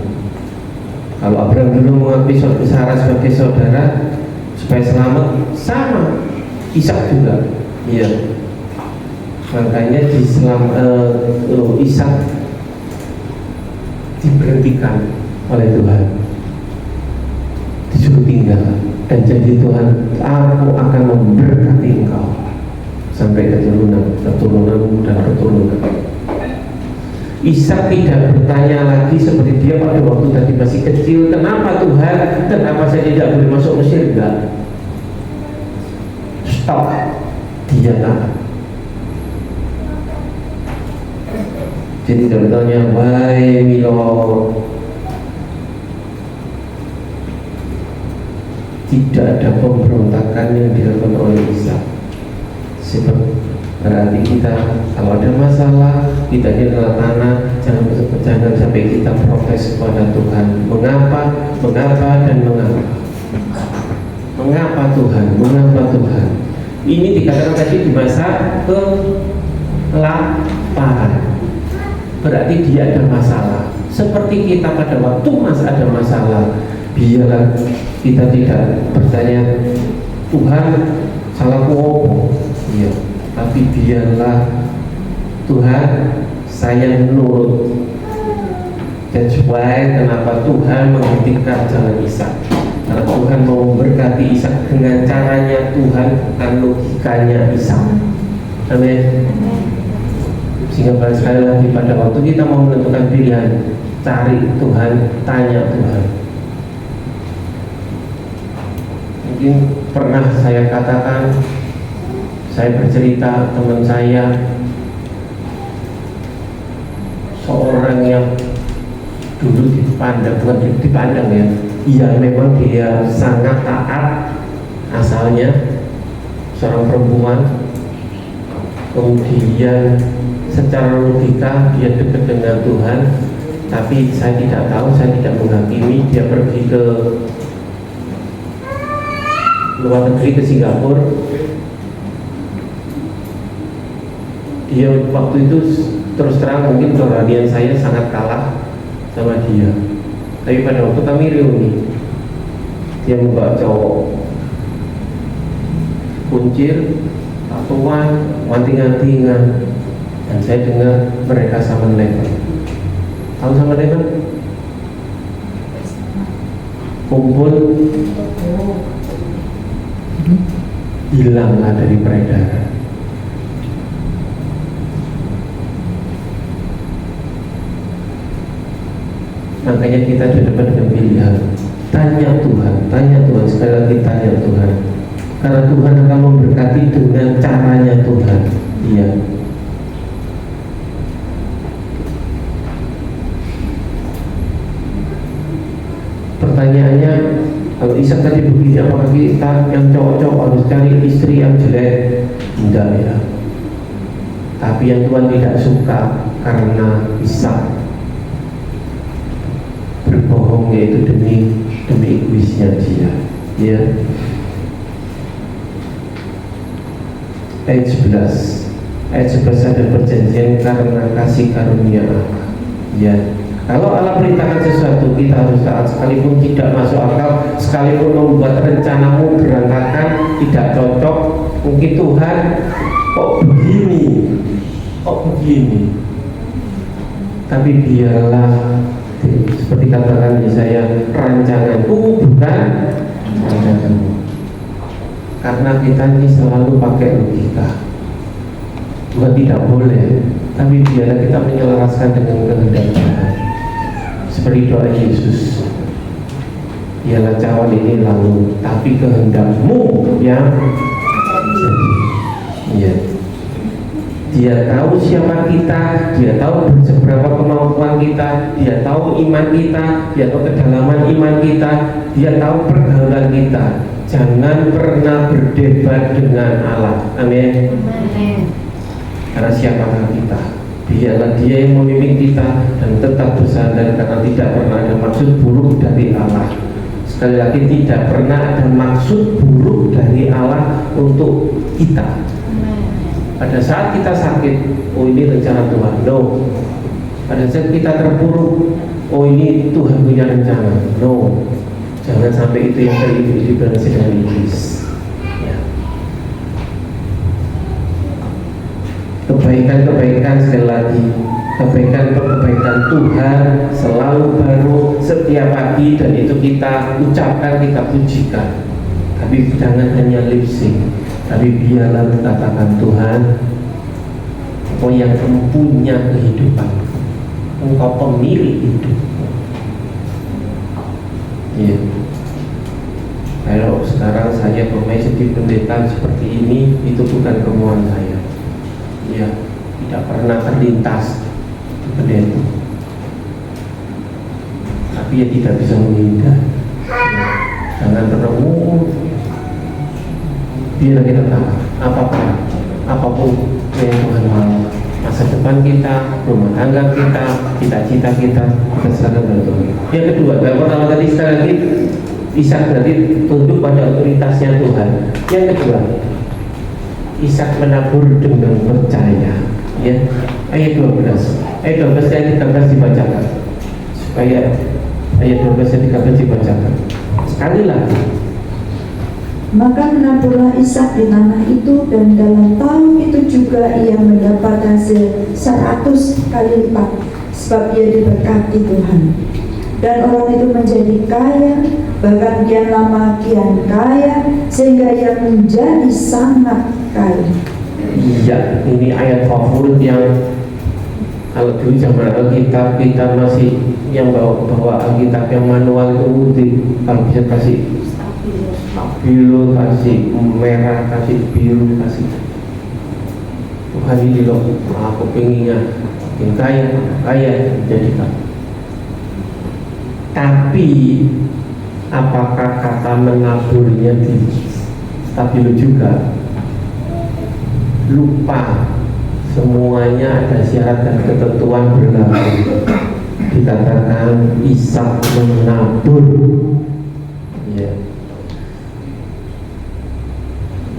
Kalau Abraham dulu mengakui Sarah sebagai saudara supaya selamat, sama Ishak juga. Iya. Makanya di Ishak diberhentikan oleh Tuhan, disuruh tinggal dan jadi Tuhan, aku akan memberkati engkau sampai keturunan dan keturunan. Ishak tidak bertanya lagi seperti dia pada waktu tadi masih kecil, kenapa Tuhan, kenapa saya tidak boleh masuk Mesir? Enggak, stop, dia taat. Jadi contohnya, wahai Milo, tidak ada pemberontakan yang dilakukan oleh Ishak. Berarti kita kalau ada masalah, kita di dalam tanah, jangan sampai kita protes kepada Tuhan. Mengapa dan mengapa? Mengapa Tuhan? Ini dikatakan tadi di masa kelaparan. Berarti dia ada masalah. Seperti kita pada waktu ada masalah, biarlah kita tidak bertanya, Tuhan salahku apa? Iya, tapi biarlah Tuhan saya menurut. That's why kenapa Tuhan menghentikan jalan Ishak. Karena Tuhan mau memberkati Ishak dengan caranya Tuhan, bukan logikanya Ishak. Amin. Sehingga sekali lagi pada waktu kita mau menentukan pilihan, cari Tuhan, tanya Tuhan. Mungkin pernah saya katakan, saya bercerita teman saya seorang yang dulu dipandang, bukan dipandang ya, iya memang dia sangat taat, asalnya seorang perempuan, kemudian secara logika dia dekat dengan Tuhan, tapi saya tidak tahu, saya tidak menghakimi. Dia pergi ke luar negeri, ke Singapura. Dia waktu itu terus terang mungkin kerohanian saya sangat kalah sama dia. Tapi pada waktu kami reuni, dia membawa cowok kuncir, tatuan, wanting-wantingan. Dan saya dengar mereka sama level. Tahu sama level? Kumpul, hilanglah dari peredaran. Makanya kita dihadapkan dengan pilihan. Tanya Tuhan, sekali lagi tanya Tuhan. Karena Tuhan akan memberkati dengan caranya Tuhan. Iya. Pertanyaannya, kalau Ishak tadi begini, apakah kita yang cowok-cowok harus cari istri yang jelek? Tidak ya. Tapi yang Tuhan tidak suka karena Ishak berbohong, yaitu demi egoisnya dia. Ya. Ayat 11 ada perjanjian karena kasih karunia Allah. Ya. Kalau Allah perintahkan sesuatu, kita harus taat, sekalipun tidak masuk akal, sekalipun membuat rencanamu berantakan, tidak cocok. Mungkin Tuhan kok begini, tapi biarlah, seperti katakan saya, rancanganku bukan rancanganmu. Karena kita ini selalu pakai logika. Bukan tidak boleh, tapi biarlah kita menyelaraskan dengan kehendak Tuhan. Seperti doa Yesus, ialah cawan ini lalu, tapi kehendakmu yang jadi. Ya. Dia tahu siapa kita, dia tahu seberapa kemampuan kita, dia tahu iman kita, dia tahu kedalaman iman kita, dia tahu pergaulan kita. Jangan pernah berdebat dengan Allah. Amin. Karena siapakah kita? Biarlah Dia yang memimpin kita dan tetap bersandar, karena tidak pernah ada maksud buruk dari Allah. Sekali lagi, tidak pernah ada maksud buruk dari Allah untuk kita. Pada saat kita sakit, oh ini rencana Tuhan. No. Pada saat kita terpuruk, oh ini Tuhan punya rencana. No. Jangan sampai itu yang terindikasi dengan iblis. Ya. Kebaikan-kebaikan, sekali lagi, kebaikan Tuhan selalu baru setiap pagi, dan itu kita ucapkan, kita pujikan. Tapi jangan hanya lip sync, tapi biarlah katakan, Tuhan, Engkau yang mempunyai kehidupan, Engkau pemilik hidup. Ya. Kalau sekarang saya bermain jadi pendeta seperti ini, itu bukan kemauan saya. Ya, tidak pernah terlintas pendeta. Tapi ya tidak bisa menghindar. Jangan terlalu. Biar kita tahu apapun yang Tuhan mau, masa depan kita, rumah tangga kita, cita-cita kita serahkan kepada Tuhan. Yang kedua, yang pertama tadi sekali lagi, Ishak berarti tunduk pada otoritasnya Tuhan. Yang kedua, Ishak menabur dengan percaya. Ya, ayat 12 ayat 13 dibacakan, supaya ayat 12 ayat 13 dibacakan sekali lagi. Maka menaburlah Ishak di tanah itu, dan dalam tahun itu juga ia mendapat hasil 100 kali lipat, sebab ia diberkati Tuhan. Dan orang itu menjadi kaya, bahkan kian lama kian kaya, sehingga ia menjadi sangat kaya. Iya, ini ayat favorit yang kalau dulu zaman Alkitab kita masih yang bawa Alkitab yang manual itu, kalau bisa kasih stabilo, kasih merah, kasih biru, kasih Tuhan ini loh, aku pengennya makin kaya jadikan. Tapi apakah kata menaburnya di stabilo juga? Lupa, semuanya ada syarat dan ketentuan berlaku. Dikatakan Ishak menabur. Ya.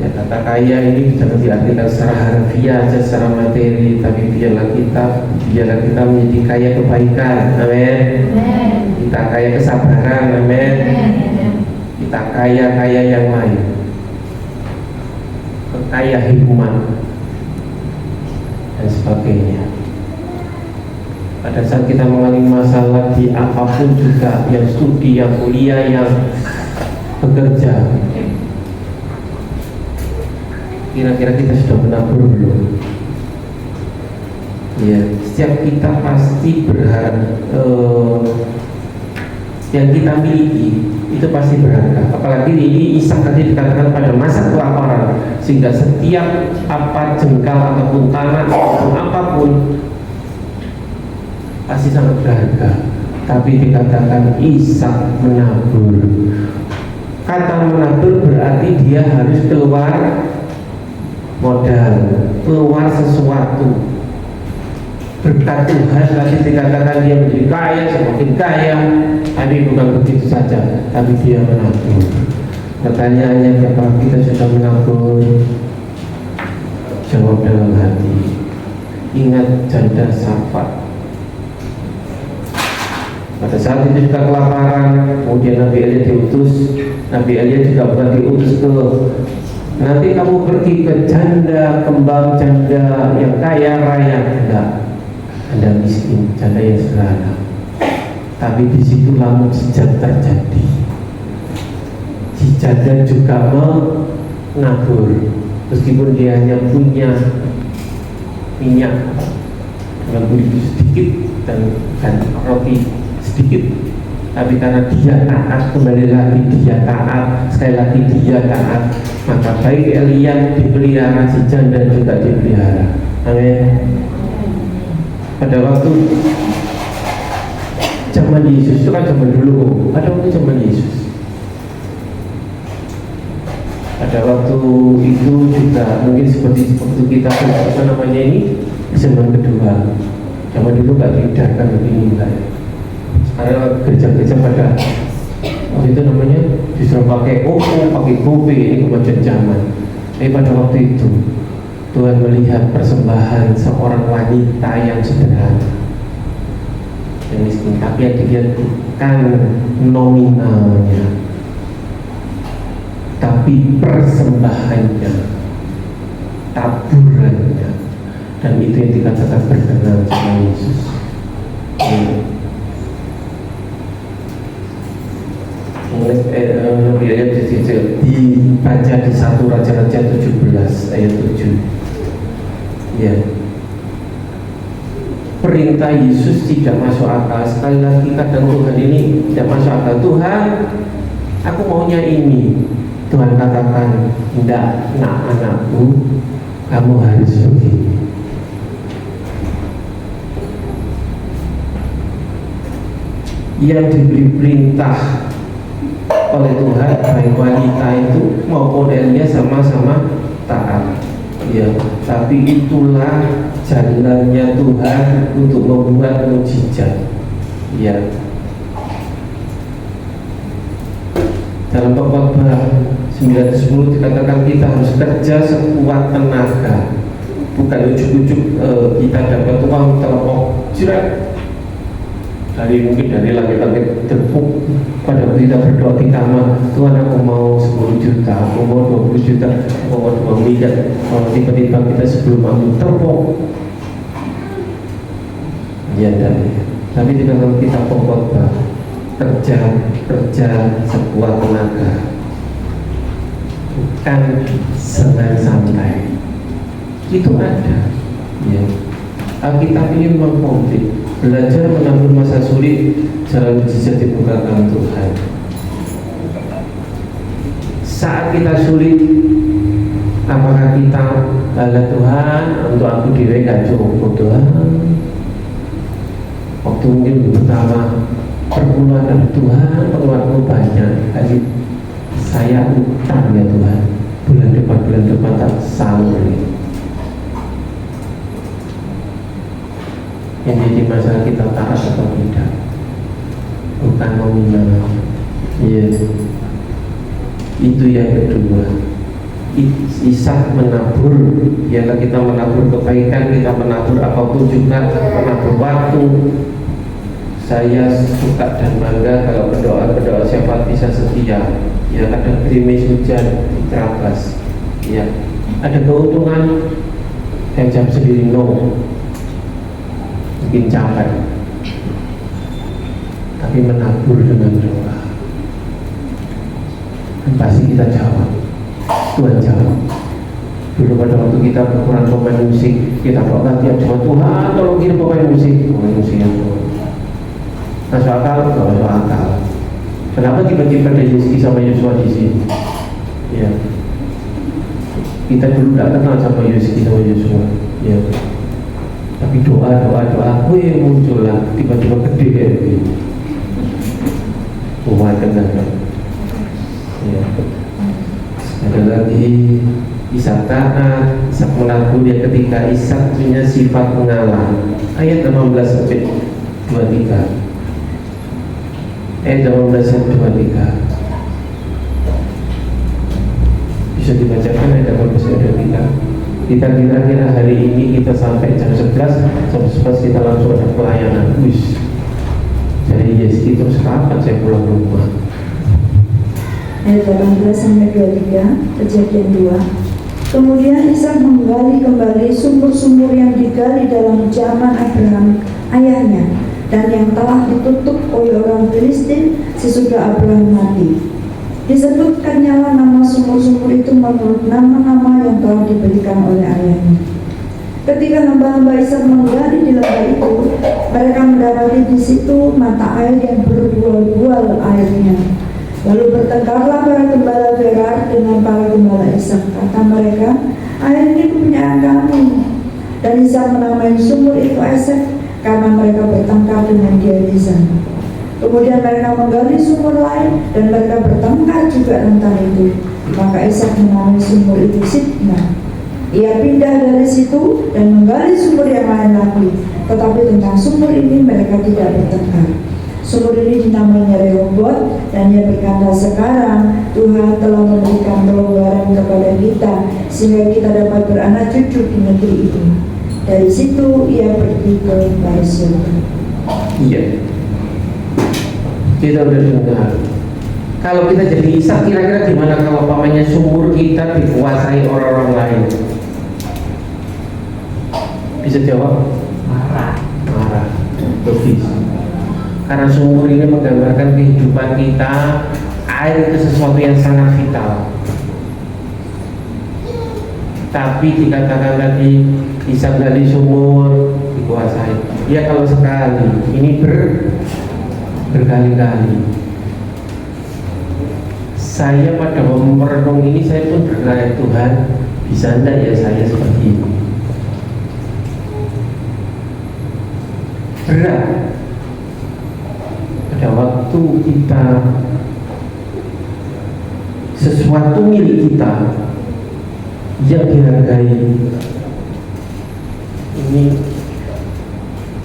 Ya, kata kaya ini jangan diartikan secara harfiah, secara materi, tapi biarlah kita menjadi kaya kebaikan. Amin. Kita kaya kesabaran. Amin. Kita kaya yang lain, kaya hikmat dan sebagainya. Pada saat kita mengalami masalah di apapun juga, yang studi, yang kuliah, yang bekerja, kira-kira kita sudah menabur belum? Ya, setiap kita pasti berharap yang kita miliki itu pasti berharga. Apalagi ini Ishak tadi dikatakan pada masa kelaparan, sehingga setiap apa jengkal ataupun tanah ataupun apapun pasti sangat berharga. Tapi dikatakan Ishak menabur. Kata menabur berarti dia harus keluar modal, keluar sesuatu. Berkat Tuhan tadi dikatakan dia menjadi kaya, semakin kaya. Tapi bukan begitu saja, tapi dia menabur. Pertanyaannya, apakah kita sudah menabur? Jawab dalam hati. Ingat janda Safat. Pada saat itu juga kelaparan, kemudian Nabi Elia diutus. Nabi Elia juga bukan diutus ke nanti kamu pergi ke janda kembang, janda yang kaya raya. Enggak, Anda miskin, janda yang sederhana. Tapi disitulah mukjizat terjadi. Si janda juga menabur, meskipun dia hanya punya minyak dengan begitu sedikit dan roti sedikit, tapi karena dia taat, kembali lagi dia taat, sekali lagi dia taat, maka baik Elia dipelihara, si janda juga dipelihara. Amin. Pada waktu zaman Yesus, itu kan zaman dulu, pada waktu zaman Yesus, pada waktu itu juga mungkin seperti kita apa namanya ini zaman kedua. Zaman dulu nggak dihindarkan begini lah. Sekarang gereja-gereja pada Waktu itu namanya justru pakai OPPO, pakai GoPay, ini kemajuan zaman. Tapi pada waktu itu Tuhan melihat persembahan seorang wanita yang sederhana, yang miskin, tapi yang dilihat bukan nominalnya, tapi persembahannya, taburannya, dan itu yang dikatakan berkenan sama Yesus. Dibaca di 1 Raja-Raja 17 ayat 7. Ya. Perintah Yesus tidak masuk akal. Sekali lagi kadang Tuhan ini tidak masuk akal. Tuhan, aku maunya ini. Tuhan katakan, tidak, nak anakku, kamu harus begini. Yang diberi perintah oleh Tuhan, baik wanita itu maupun dia sama-sama taat. Ya, tapi itulah jalannya Tuhan untuk membuat mukjizat. Ya. Dalam Pengkhotbah 9:10 dikatakan kita harus kerja sekuat tenaga, bukan ujuk-ujuk kita dapat uang telepon jerat dari mungkin dari langit-langit tepuk. Pada waktu kita berdoa di kamar, Tuhan aku mau 10 juta, aku mau 20 juta, aku mau 2 miliar. Kalau tiba-tiba kita sebelum aku tepuk, ya tapi dengan kita pengkhotbah, kerja sekuat tenaga, bukan senang santai. Itu ada. Ya. Alkitab ini memang komplit. Belajar menabur masa sulit, jalan mukjizat dibukakan Tuhan. Saat kita sulit, apakah kita Allah Tuhan untuk aku dewe gak cukup Tuhan? Waktu mungkin pertama perpuluhan Tuhan, pengeluaranku banyak, kali saya utang ya Tuhan, bulan depan tak sahur. Yang jadi masalah kita taat atau tidak, bukan nominal. Yes. Itu yang kedua. Ishak menabur, ialah kita menabur kebaikan, kita menabur apapun juga, menabur waktu. Saya suka dan bangga kalau berdoa siapa bisa setia. Ya kadang gerimis hujan diterabas. Ya ada keuntungan, yang jam sendiri mungkin capek, tapi menabur dengan doa, dan pasti kita jawab. Tuhan jawab. Dulu pada waktu kita kekurangan pemain musik, kita doakan tiap Jumat, Tuhan tolong kirim pemain musik yang Tuhan. Masuk akal, nggak masuk akal. Kenapa tiba-tiba ada Yeski sama Yosua di sini? Ya, kita dulu tidak kenal sama Yeski sama Yosua. Ya. Tapi doa, muncul lah, tiba-tiba gede kayak begini. Tenaga. Ya. Ada lagi Ishak taat, Ishak menabur dia ketika Ishak punya sifat mengalah. Ayat 18-23. Ayat 18-23. Bisa dibacakan ayat 18-23. Kita kira-kira hari ini kita sampai jam 11 kita langsung ada pelayanan. Jadi Yeski terus kapan saya pulang rumah? Ayat 18-23, Kejadian 2. Kemudian Ishak menggali kembali sumur-sumur yang digali dalam zaman Abraham ayahnya, dan yang telah ditutup oleh orang Filistin sesudah Abraham mati. Disebutkannya nama sumur-sumur itu menurut nama-nama yang telah diberikan oleh ayahnya. Ketika hamba-hamba Ishak menggali di lembah itu, mereka mendapati di situ mata air yang berbual-bual airnya. Lalu bertengkarlah para gembala Gerar dengan para gembala Ishak. Kata mereka, air ini kepunyaan kami. Dan Ishak menamai sumur itu Esek, karena mereka bertengkar dengan dia di sana. Kemudian mereka menggali sumur lain, dan mereka bertengkar juga tentang itu. Maka Ishak menamai sumur itu Sitna. Ia pindah dari situ dan menggali sumur yang lain lagi. Tetapi tentang sumur ini mereka tidak bertengkar. Sumur ini dinamainya Rehoboth, dan ia berkata, sekarang Tuhan telah memberikan kelonggaran kepada kita sehingga kita dapat beranak cucu di negeri itu. Dari situ ia pergi ke Beersheba. Iya. Kita udah dengar. Kalau kita jadi Ishak, kira-kira gimana kalau pamannya sumur kita dikuasai orang-orang lain? Bisa jawab? Marah. Logis. Karena sumur ini menggambarkan kehidupan kita. Air itu sesuatu yang sangat vital. Tapi dikatakan tadi Ishak gali sumur dikuasai. Ya kalau sekali, ini berkali-kali. Saya pada merenung ini saya pun berkata, Tuhan, bisa enggak ya saya seperti ini? Berat. Pada waktu kita sesuatu milik kita yang dihargai, ini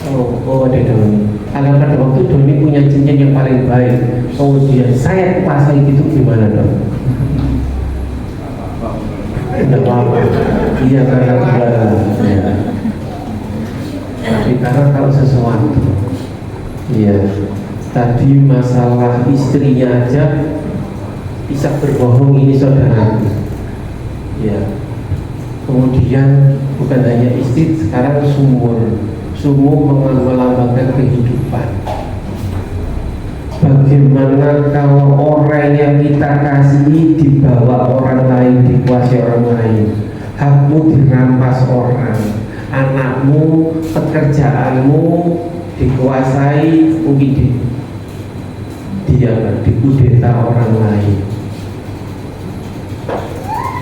ada Doni. Kalau pada waktu Doni punya cincin yang paling baik, kemudian saya kuasai itu gimana dong? Tidak apa-apa. Iya karena ya. Tapi karena kalau sesuatu, iya. Tadi masalah istrinya aja bisa berbohong, ini saudara. Ya. Kemudian bukan hanya istri, sekarang sumur melambangkan kehidupan. Bagaimana kalau orang yang kita kasihi dibawa orang lain, dikuasai orang lain, hakmu dirampas orang, anakmu, pekerjaanmu dikuasai, mungkin dikudeta orang lain.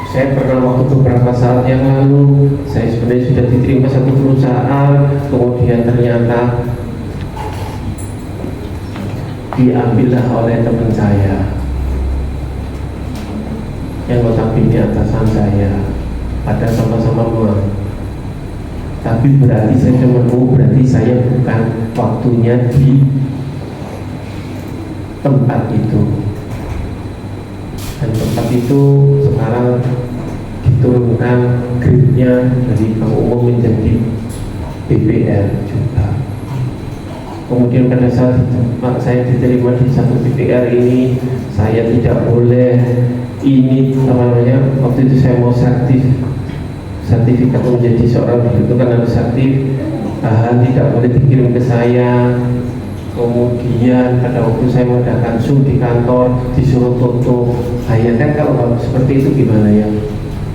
Saya pernah waktu beberapa saat yang lalu, saya sebenarnya sudah diterima satu perusahaan, kemudian ternyata diambillah oleh teman saya yang notabene atasan saya, pada sama-sama mau. Tapi berarti saya cuma berarti saya bukan waktunya di tempat itu, dan tempat itu sekarang diturunkan grade-nya dari Bank Umum menjadi BPR juga. Kemudian pada saat saya diterima di satu BPR ini, saya tidak boleh ini namanya, waktu itu saya mau sertifikat menjadi seorang itu kan harus sertif, bahan tidak boleh dikirim ke saya. Kemudian pada waktu saya mengadakan Zoom di kantor disuruh foto. Bayangkan kalau seperti itu gimana ya?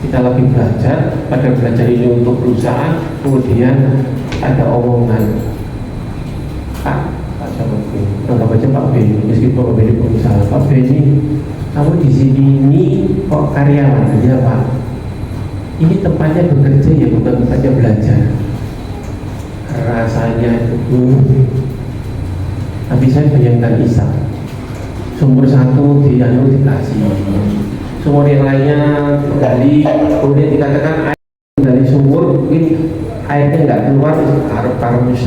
Kita lagi belajar, pada belajar ini untuk perusahaan, kemudian ada omongan, Pak siapa B? Anggap aja Pak B, meskipun Pak B ini pengusaha. Pak B ini, kamu di sini ini kok karyawan? Ya Pak, ini tempatnya bekerja ya, bukan tempatnya belajar. Rasanya itu, tapi saya bayangkan Ishak, sumur satu dikasih, sumur yang lainnya gali, kemudian dikatakan air dari sumur mungkin airnya nggak keluar, harus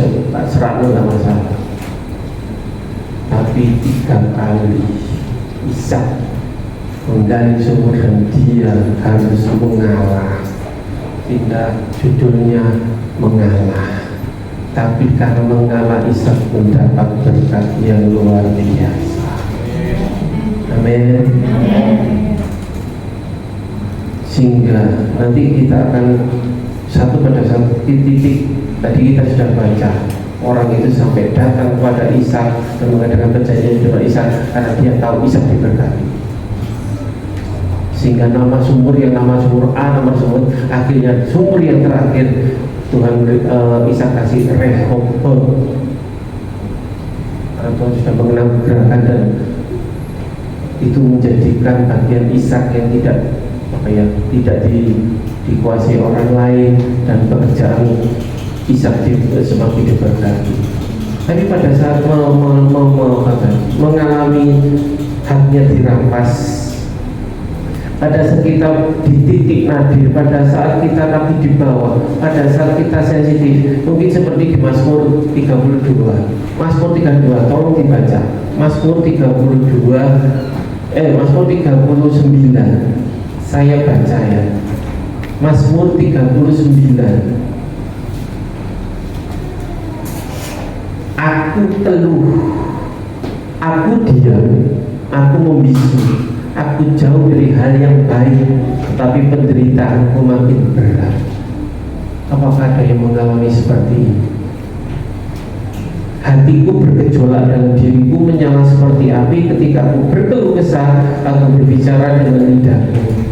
serak nggak masalah. Tapi 3 kali Ishak menggali sumur dan dia harus mengalah. Tidak judulnya mengalah, tapi karena mengalah Ishak mendapat berkat yang luar biasa. Amin. Sehingga nanti kita akan pada satu titik tadi kita sudah baca, orang itu sampai datang kepada Ishak dan mengadakan perjanjian dengan Ishak karena dia tahu Ishak diberkati. Sehingga nama sumur A, nama sumur akhirnya sumur yang terakhir Tuhan Ishak kasih Rehoboth. Tuhan sudah mengenal gerakan dan itu menjadikan bagian Ishak yang tidak dikuasai orang lain, dan pekerjaan Ishak semakin diberkati. Tapi pada saat mengalami haknya dirampas, pada saat kita di titik nadir, pada saat kita nanti di bawah, pada saat kita sensitif, mungkin seperti di Mazmur 32. Mazmur 32, tolong dibaca. Mazmur 39. Saya baca ya. Mazmur 39. Aku keluh, aku diam, aku membisu, aku jauh dari hal yang baik, tetapi penderitaanku makin berat. Apakah ada yang mengalami seperti ini? Hatiku bergejolak dalam diriku, menyala seperti api ketika aku berkeluh kesah, aku berbicara dengan lidahku.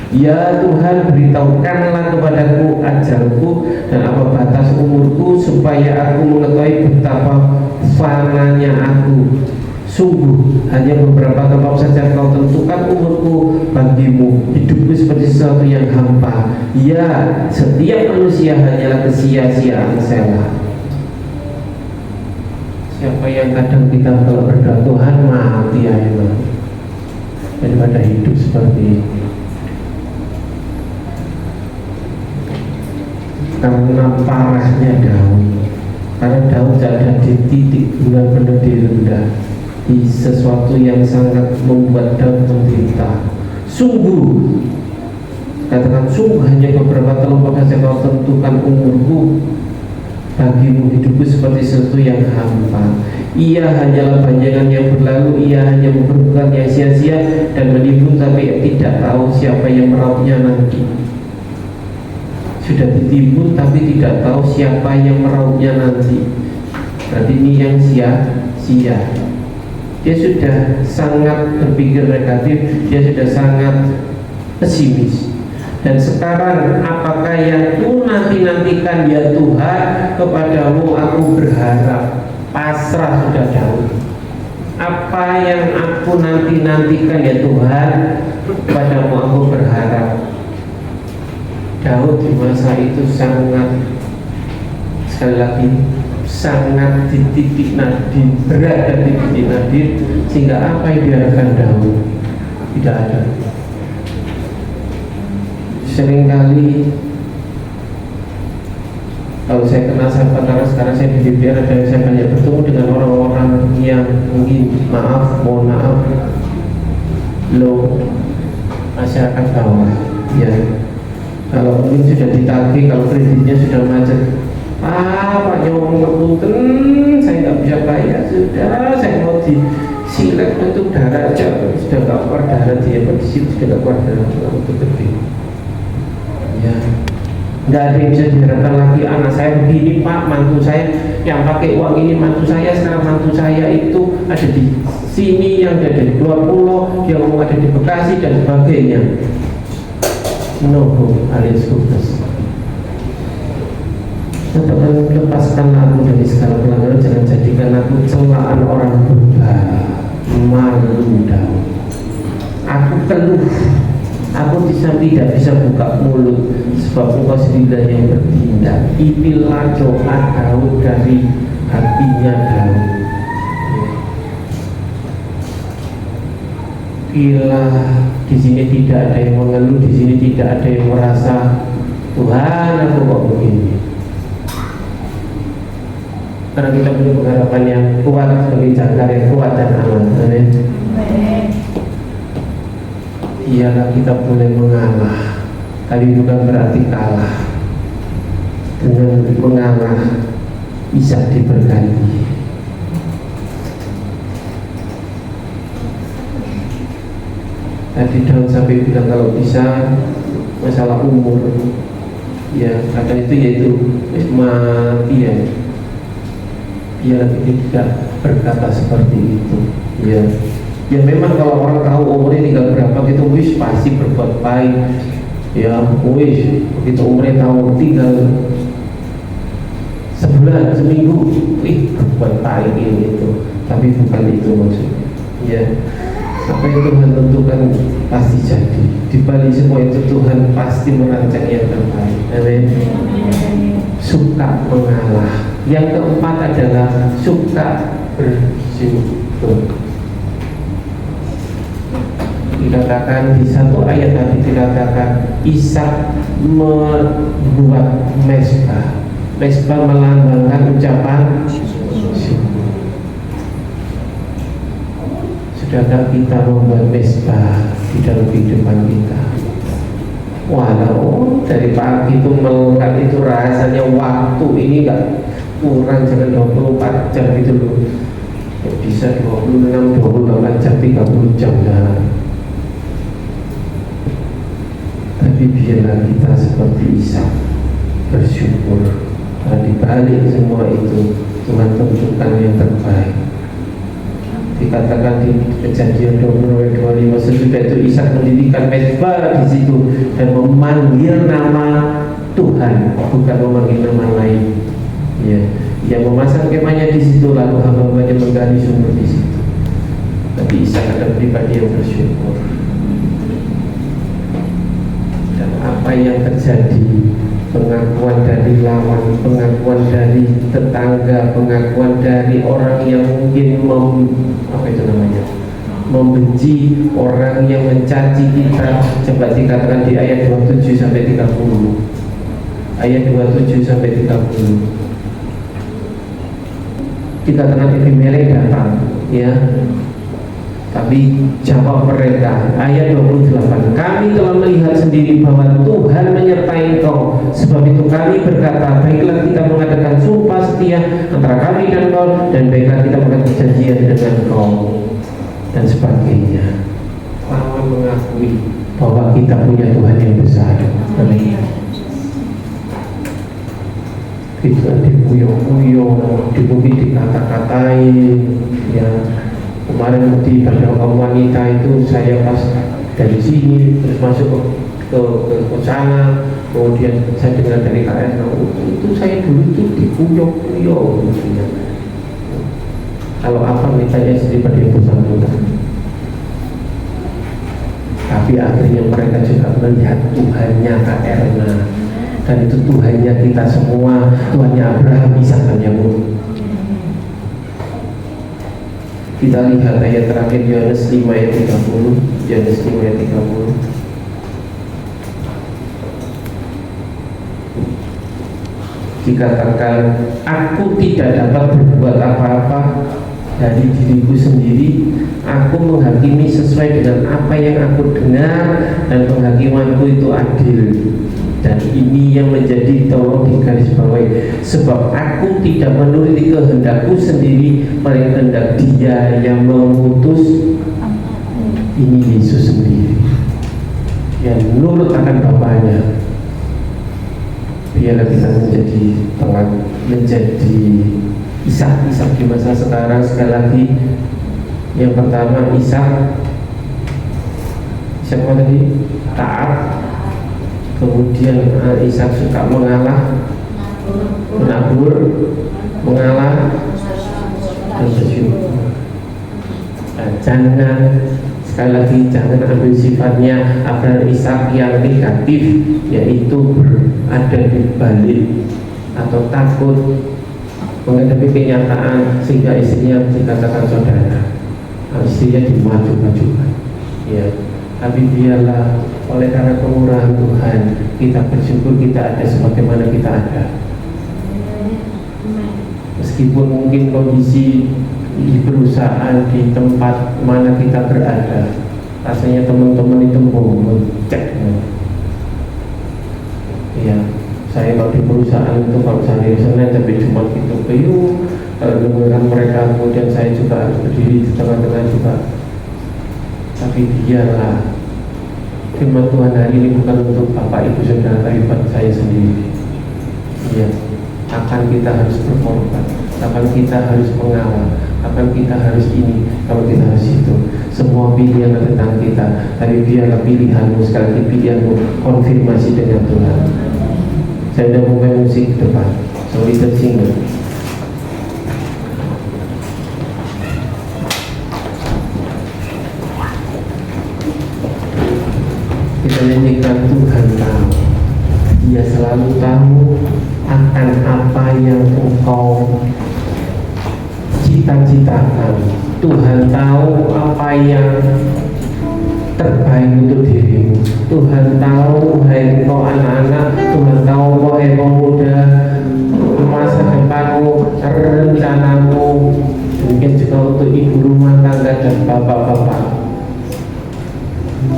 Ya Tuhan, beritahukanlah kepadaku ajalku dan apa batas umurku, supaya aku mengetahui betapa fananya aku. Sungguh hanya beberapa tempat saja kau tentukan umurku bagimu, hidupku seperti sesuatu yang hampa. Ya, setiap manusia hanyalah kesia-siaan. Selah. Siapa yang kadang kita kalau berdoa Tuhan mati ya emang, daripada hidup seperti ini. Karena parahnya Daud, karena Daud ada di titik benar-benar direndah, di sesuatu yang sangat membuat Daud menderita. Sungguh, katakan sungguh hanya beberapa kelompok saja kau tentukan umurku, bagimu hidupku seperti sesuatu yang hampa. Ia hanyalah panjangan yang berlalu, ia hanya memperbukan yang sia-sia dan menipu, tapi tidak tahu siapa yang merauhnya nanti. Sudah ditipu tapi tidak tahu siapa yang merauhnya nanti. Berarti ini yang sia-sia. Dia sudah sangat berpikir negatif, dia sudah sangat pesimis. Dan sekarang apakah yang ku nanti-nantikan ya Tuhan, kepadamu aku berharap. Pasrah sudah Daud. Apa yang aku nanti-nantikan ya Tuhan, kepadamu aku berharap. Daud di masa itu sangat, sekali lagi, sangat di titik nadir, berada di titik nadir, sehingga apa yang diharapkan Daud tidak ada. Seringkali kalau saya kenal sahabat, karena sekarang saya di DPR dan saya banyak bertemu dengan orang-orang yang mungkin mohon maaf, masyarakat bawah, ya. Kalau mungkin sudah ditagih, kalau kreditnya sudah macet, Pak Nyong punten, saya nggak bisa bayar, sudah saya mau disilet untuk darah aja, sudah nggak keluar darah dia, di situ sudah nggak keluar darah untuk gede, ya. Nggak ada yang bisa diharapkan lagi. Anak saya begini Pak, mantu saya yang pakai uang ini mantu saya, sekarang mantu saya itu ada di sini, yang ada di luar pulau, yang mau ada di Bekasi dan sebagainya. No alias kudus. Katakan lepaskanlah aku dari segala pelanggaran, jangan jadikan aku celaan orang berbah. Malu Daud. Aku keluh, aku tidak bisa buka mulut, sebab engkau sendirilah yang bertindak. Inilah doa Daud dari hatinya Daud. Bila di sini tidak ada yang mengeluh, di sini tidak ada yang merasa Tuhan aku kok begini. Karena kita punya pengharapan yang kuat sebagai jangkar yang kuat dan aman. Amin. Iyalah kita boleh mengalah, tapi bukan berarti kalah. Dengan mengalah bisa diberkati. Tadi Daud sampai bilang kalau bisa masalah umur, ya kata itu yaitu mati ya. Biar tidak berkata seperti itu, ya. Ya memang kalau orang tahu umurnya tinggal berapa gitu, wis pasti berbuat baik, ya wis begitu umurnya tahu tinggal sebulan, seminggu, berbuat baik gitu. Tapi bukan itu maksudnya, ya. Apa yang Tuhan tentukan pasti jadi. Di balik semua itu Tuhan pasti merancang yang terbaik. Amin. Suka mengalah. Yang keempat adalah suka bersyukur. Dikatakan di satu ayat tadi dikatakan Ishak membuat mezbah. Mezbah melambangkan ucapan syukur. Sudahkah kita membuat mezbah di dalam kehidupan kita? Walau dari pagi itu melekat itu rasanya waktu ini nggak kurang, jangan 24 jam gitu loh. Ya bisa 26, 28 jam, 30 jam dah. Tapi biarlah kita seperti Ishak, bersyukur karena di balik semua itu Tuhan tentukan yang terbaik. Dikatakan di Kejadian 22:25, sesudah itu Ishak mendirikan mezbah di situ dan memanggil nama Tuhan, bukan memanggil nama lain. Ya, yang memasang kemahnya di situ, lalu hamba-hambanya menggali sumur di situ. Tapi Ishak adalah pribadi yang bersyukur. Dan apa yang terjadi, pengakuan dari lawan, pengakuan dari tetangga, pengakuan dari orang yang mungkin membenci, orang yang mencaci kita, coba dikatakan di ayat 27 sampai 30. Ayat 27 sampai 30. Dikatakan Abimelek datang, ya. Tapi jawab mereka, ayat 28, kami telah melihat sendiri bahwa Tuhan menyertai engkau. Sebab itu kami berkata, baiklah kita mengadakan sumpah setia antara kami dan engkau, dan baiklah kita mengadakan perjanjian dengan engkau, dan sebagainya. Lawan mengakui bahwa kita punya Tuhan yang besar. Kita dikuyok-kuyok, mungkin dikata-katain, ya. Kemarin di ibadah kaum wanita itu saya pas dari sini terus masuk ke sana, kemudian saya dengar dari KN itu saya dulu itu dikuyok-kuyok gitu ya. Kalau apa ditanya sendiri pada yang bersangkutan. Tapi akhirnya mereka juga melihat Tuhannya Kak Erna, dan itu Tuhannya kita semua, Tuhannya Abraham, Ishak dan Yakub. Kita lihat ayat terakhir Yohanes 5 ayat 30. Yohanes 5 ayat 30. Dikatakan, aku tidak dapat berbuat apa-apa dari diriku sendiri. Aku menghakimi sesuai dengan apa yang aku dengar, dan penghakimanku itu adil. Dan ini yang menjadi tolong digarisbawahi, sebab aku tidak menuruti kehendakku sendiri, melainkan kehendak Dia yang mengutus. Ini Yesus sendiri yang nurut akan Bapaknya. Biarlah kita menjadi Ishak di masa sekarang. Sekali lagi, yang pertama Ishak apa tadi? Taat. Kemudian Ishak suka mengalah, menabur, mengalah, dan bersyukur. Jangan, sekali lagi, jangan ambil sifatnya Abraham Ishak yang negatif, yaitu berada di balik atau takut menghadapi kenyataan sehingga istrinya dikatakan saudara, istrinya dimaju-majukan. Ya, tapi biarlah oleh karena kemurahan Tuhan kita bersyukur kita ada sebagaimana kita ada. Meskipun mungkin kondisi di perusahaan, di tempat mana kita berada, rasanya teman-teman itu mau ngecek. Ya, saya kalau di perusahaan itu kalau hari Senin sampai Jumat itu kalau dengarkan mereka, kemudian saya juga harus berdiri di tengah-tengah juga. Tapi biarlah firman Tuhan hari ini bukan untuk Bapak Ibu Saudara, tapi buat saya sendiri. Ya, akan kita harus berkorban, akan kita harus mengawal, akan kita harus ini, kalau kita harus itu. Semua pilihan tentang kita, tapi biarlah pilihanmu, sekali lagi pilihanmu konfirmasi dengan Tuhan. Saya sudah mulai musik ke depan, so kita single. Kita nyanyikan Tuhan tahu, Dia selalu tahu akan apa yang engkau cita-citakan. Tuhan tahu apa yang terbaik untuk dirimu. Tuhan tahu, hai engkau anak-anak, Tuhan tahu kau hai pemuda, masa depanmu, rencanamu, mungkin juga untuk ibu rumah tangga dan bapak-bapak.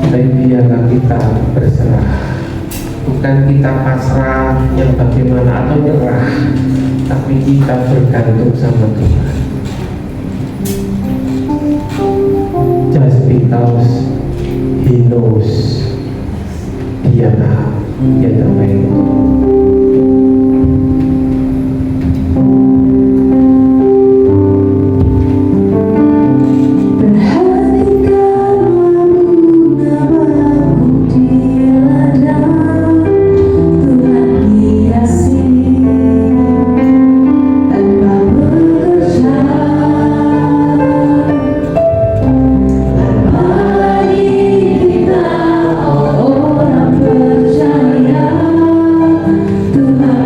Tapi biarlah kita berserah, bukan kita pasrah yang bagaimana atau nyerah, tapi kita bergantung sama Tuhan. Just because He knows, Dia tahu yang terbaik. Tuhan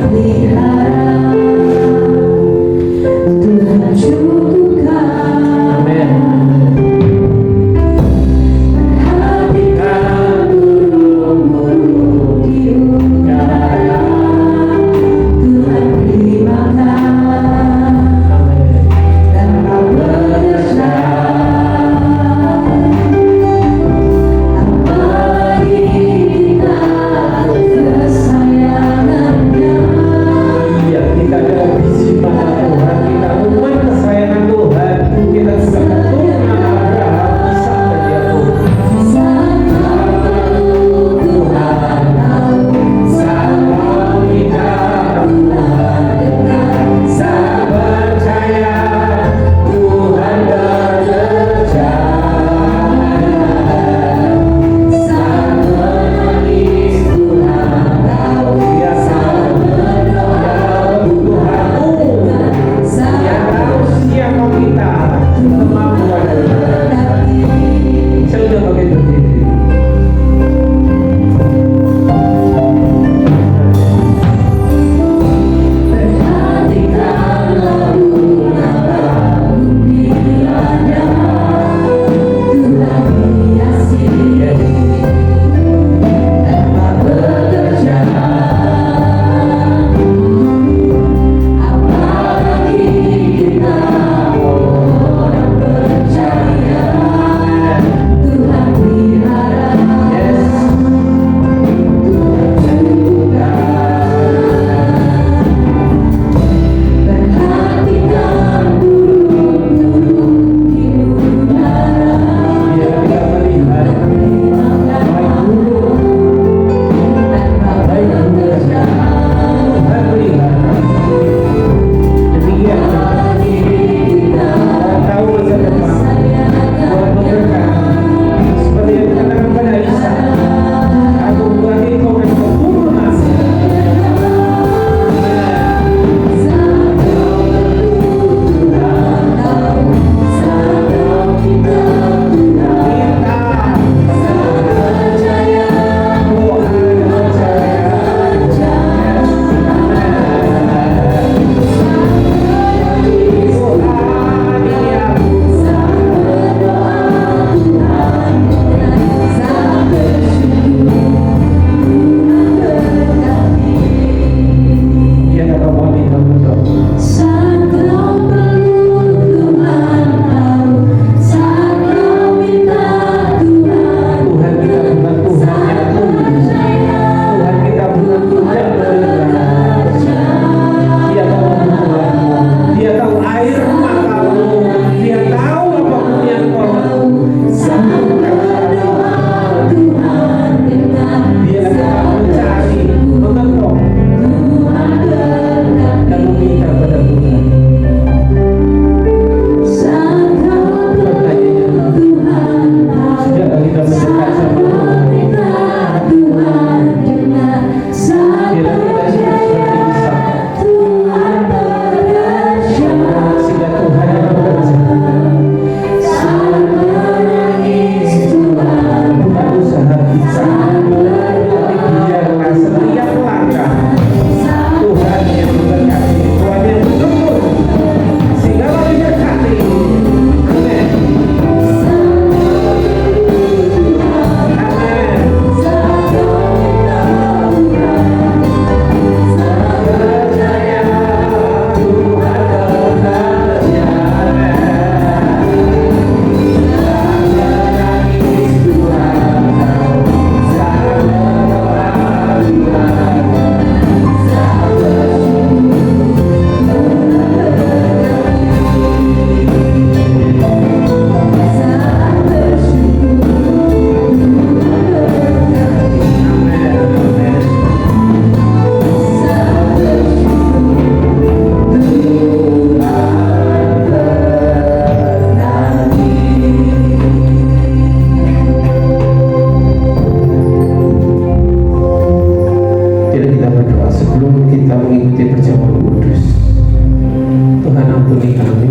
kami.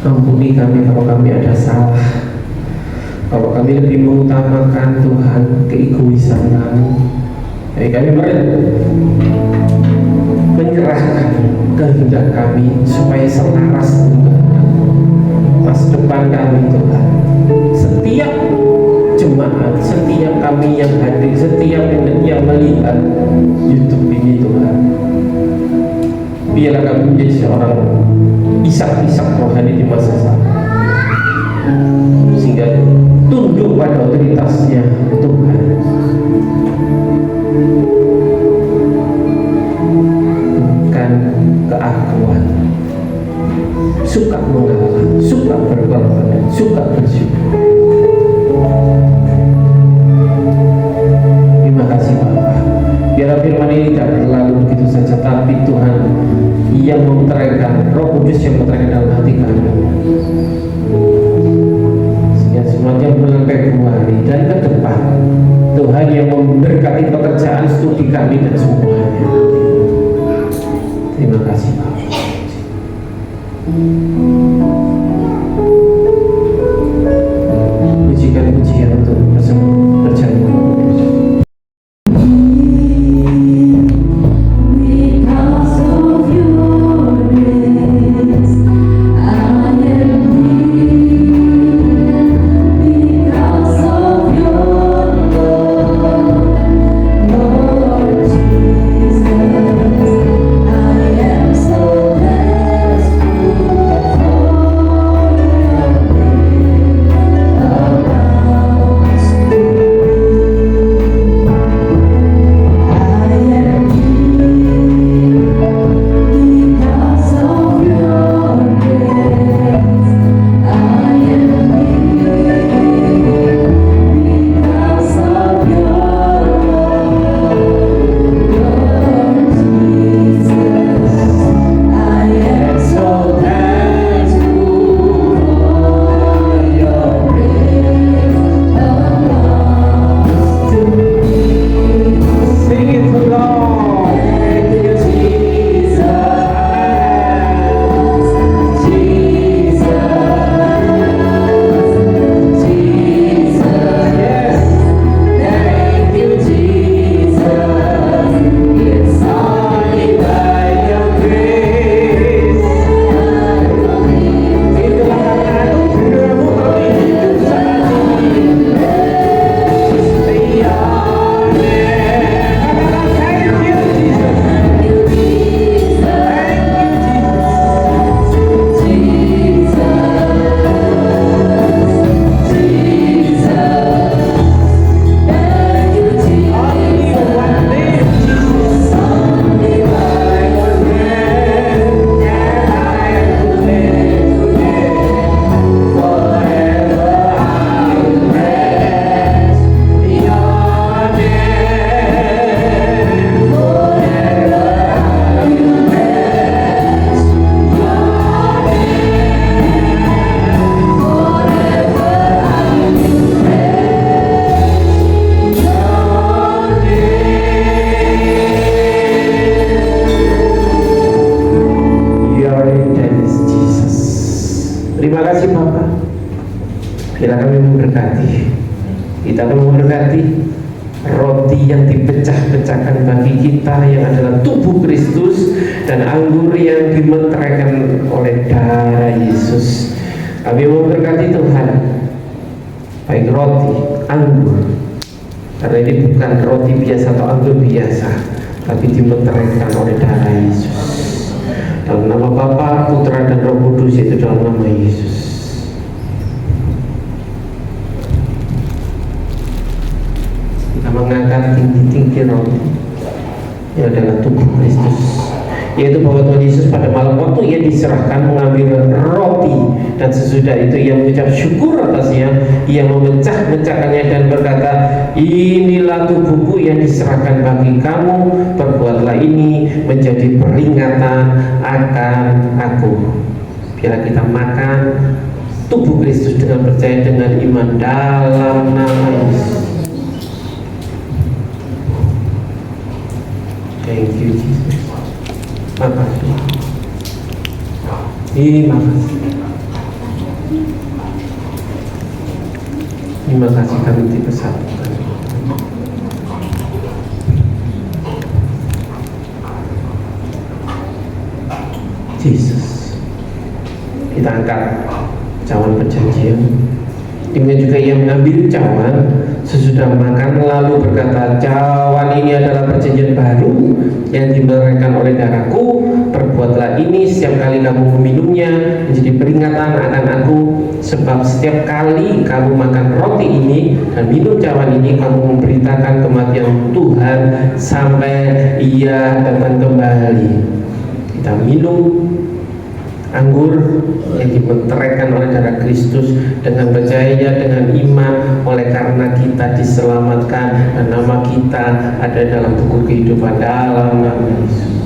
Ampuni kami kalau kami ada salah, kalau kami lebih mengutamakan Tuhan keegoisan kami. Jadi kami menyerahkan kehendak kami supaya selaras dengan masa depan kami Tuhan. Setiap jemaat, setiap kami yang hadir, setiap yang melihat YouTube ini Tuhan, biarlah kami menjadi seorang Ishak rohani di masa sekarang, sehingga tunduk pada otoritasnya Tuhan, bukan keakuan, suka mengalah, suka berkorban, suka bersyukur. Terima kasih Bapak. Biar firman ini tidak berlalu begitu saja, tapi Tuhan yang memutarkan, Roh Kudus yang memutarkan dalam hati kami, sehingga semuanya bulan Februari dan ke depan Tuhan yang memberkati pekerjaan studi kami dan semuanya. Terima kasih Bapak. Pujikan pujian untuk berjalan. Terima kasih Bapak. Bila kami memberkati, kita akan memberkati roti yang dipecah-pecahkan bagi kita yang adalah tubuh Kristus dan anggur yang dimeteraikan oleh darah Yesus. Kami memberkati Tuhan, baik roti, anggur, karena ini bukan roti biasa atau anggur biasa, tapi dimeteraikan oleh darah Yesus. Dalam nama Bapa, Putra dan Roh Kudus, itu dalam nama Yesus. Kita mengangkat tinggi-tinggi roti yang adalah tubuh Kristus, yaitu bahwa Tuhan Yesus pada malam waktu ia diserahkan mengambil roti, dan sesudah itu ia mengucap syukur atasnya, ia memecah-mecahkannya dan berkata, inilah tubuhku yang diserahkan bagi kamu, perbuatlah ini menjadi peringatan akan aku. Biarlah kita makan tubuh Kristus dengan percaya, dengan iman dalam nama Yesus. Thank you Jesus. Makasih. Terima kasih. Terima kasih kami dipersatukan. Yesus, kita angkat cawan perjanjian. Demikian juga ia mengambil cawan sesudah makan lalu berkata, cawan ini adalah perjanjian baru yang dibenarkan oleh darahku. Perbuatlah ini setiap kali kamu meminumnya menjadi peringatan akan aku. Sebab setiap kali kamu makan roti ini dan minum cawan ini, kamu memberitakan kematian Tuhan sampai ia datang kembali. Kita minum anggur yang dimeteraikan oleh darah Kristus dengan percaya, dengan iman, oleh karena kita diselamatkan dan nama kita ada dalam buku kehidupan dalam nama Yesus.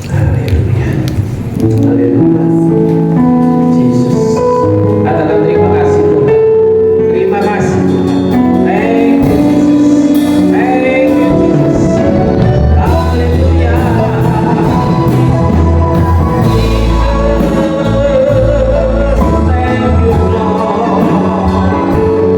Haleluya. Haleluya. Yesus, katakan terima kasih Tuhan. Terima kasih Tuhan. Thank you Jesus. Thank you Jesus. Haleluya. Jesus, thank you Lord.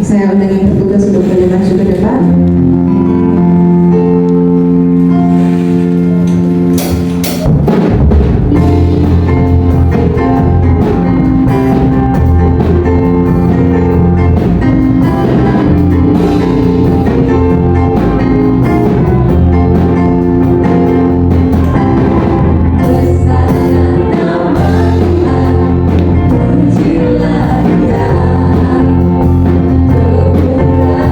Saya undang yang bertugas untuk maju ke depan. Pujilah Dia, kemuliaan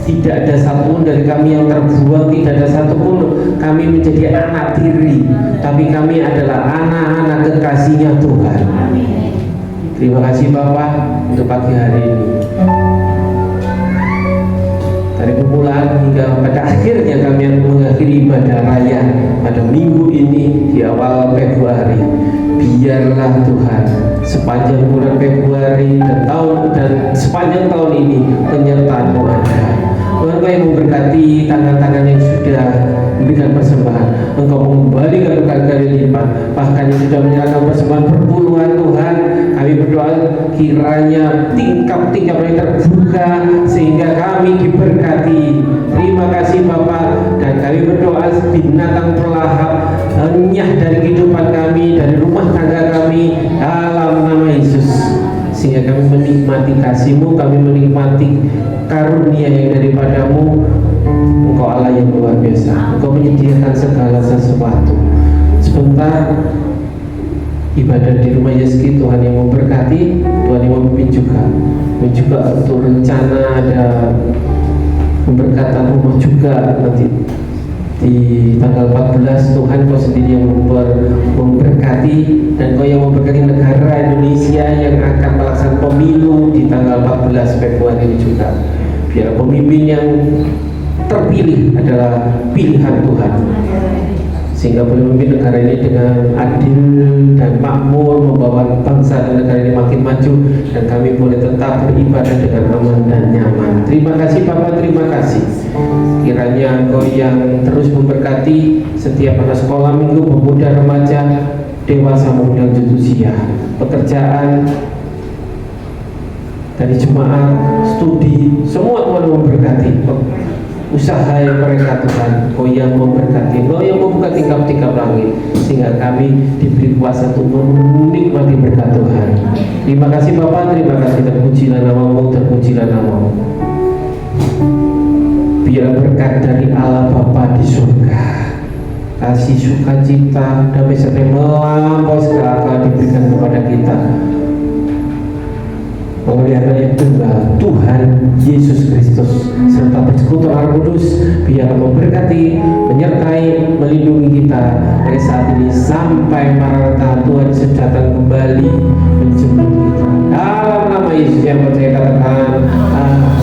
Tidak ada satupun dari kami yang terbuang, tidak ada satupun kami menjadi anak tiri, tapi kami adalah anak-anak kekasihnya Tuhan. Terima kasih Bapak untuk pagi hari ini. Dari permulaan hingga pada akhirnya kami akan mengakhiri ibadah raya pada minggu ini di awal Februari. Biarlah Tuhan sepanjang bulan Februari dan sepanjang tahun ini penyertaan-Mu ada. Tuhan, Kau yang memberkati tangan-tangan yang sudah memberikan persembahan, Engkau mengembalikan berkali-kali lipat, bahkan yang sudah menyerahkan persembahan berpuluhan. Tuhan, kami berdoa kiranya tingkap-tingkap yang terbuka sehingga kami diberkati. Terima kasih Bapak, dan kami berdoa binatang pelahap enyah dari kehidupan kami, dari rumah tangga kami, dalam nama Yesus, sehingga kami menikmati kasih-Mu, kami menikmati karunia yang daripadamu. Engkau Allah yang luar biasa, Engkau menyediakan segala sesuatu. Sebentar ibadah di rumah Yeski, Tuhan yang memberkati, Tuhan yang memimpin juga untuk rencana ada pemberkatan rumah juga nanti di tanggal 14. Tuhan Kau sendiri yang memberkati, dan Kau yang memberkati negara Indonesia yang akan melaksanakan pemilu di tanggal 14 Februari ini juga. Biar pemimpin yang terpilih adalah pilihan Tuhan, sehingga boleh memimpin negara ini dengan adil dan makmur, membawa bangsa dan negara ini makin maju, dan kami boleh tetap beribadah dengan aman dan nyaman. Terima kasih Bapak, terima kasih. Kiranya Engkau yang terus memberkati setiap anak sekolah minggu, pemuda, remaja, dewasa maupun yang lanjut usia, pekerjaan dari jemaat, studi, semua Tuhan memberkati. Usaha yang mereka Tuhan, Kau yang memberkati, Kau yang membuka tingkap-tingkap langit, sehingga kami diberi kuasa untuk menikmati berkat Tuhan. Terima kasih Bapak, terima kasih, terpujilah nama-Mu, terpujilah nama-Mu. Biar berkat dari Allah Bapa di surga, kasih sukacita, damai sejahtera melampaui segala akal diberikan kepada kita oleh Anak yang tunggal, Tuhan Yesus Kristus, serta persekutuan Roh Kudus, biar memberkati, menyertai, melindungi kita dari saat ini sampai Maranatha Tuhan Yesus datang kembali menjemput kita. Dalam nama Yesus yang percaya katakan amin.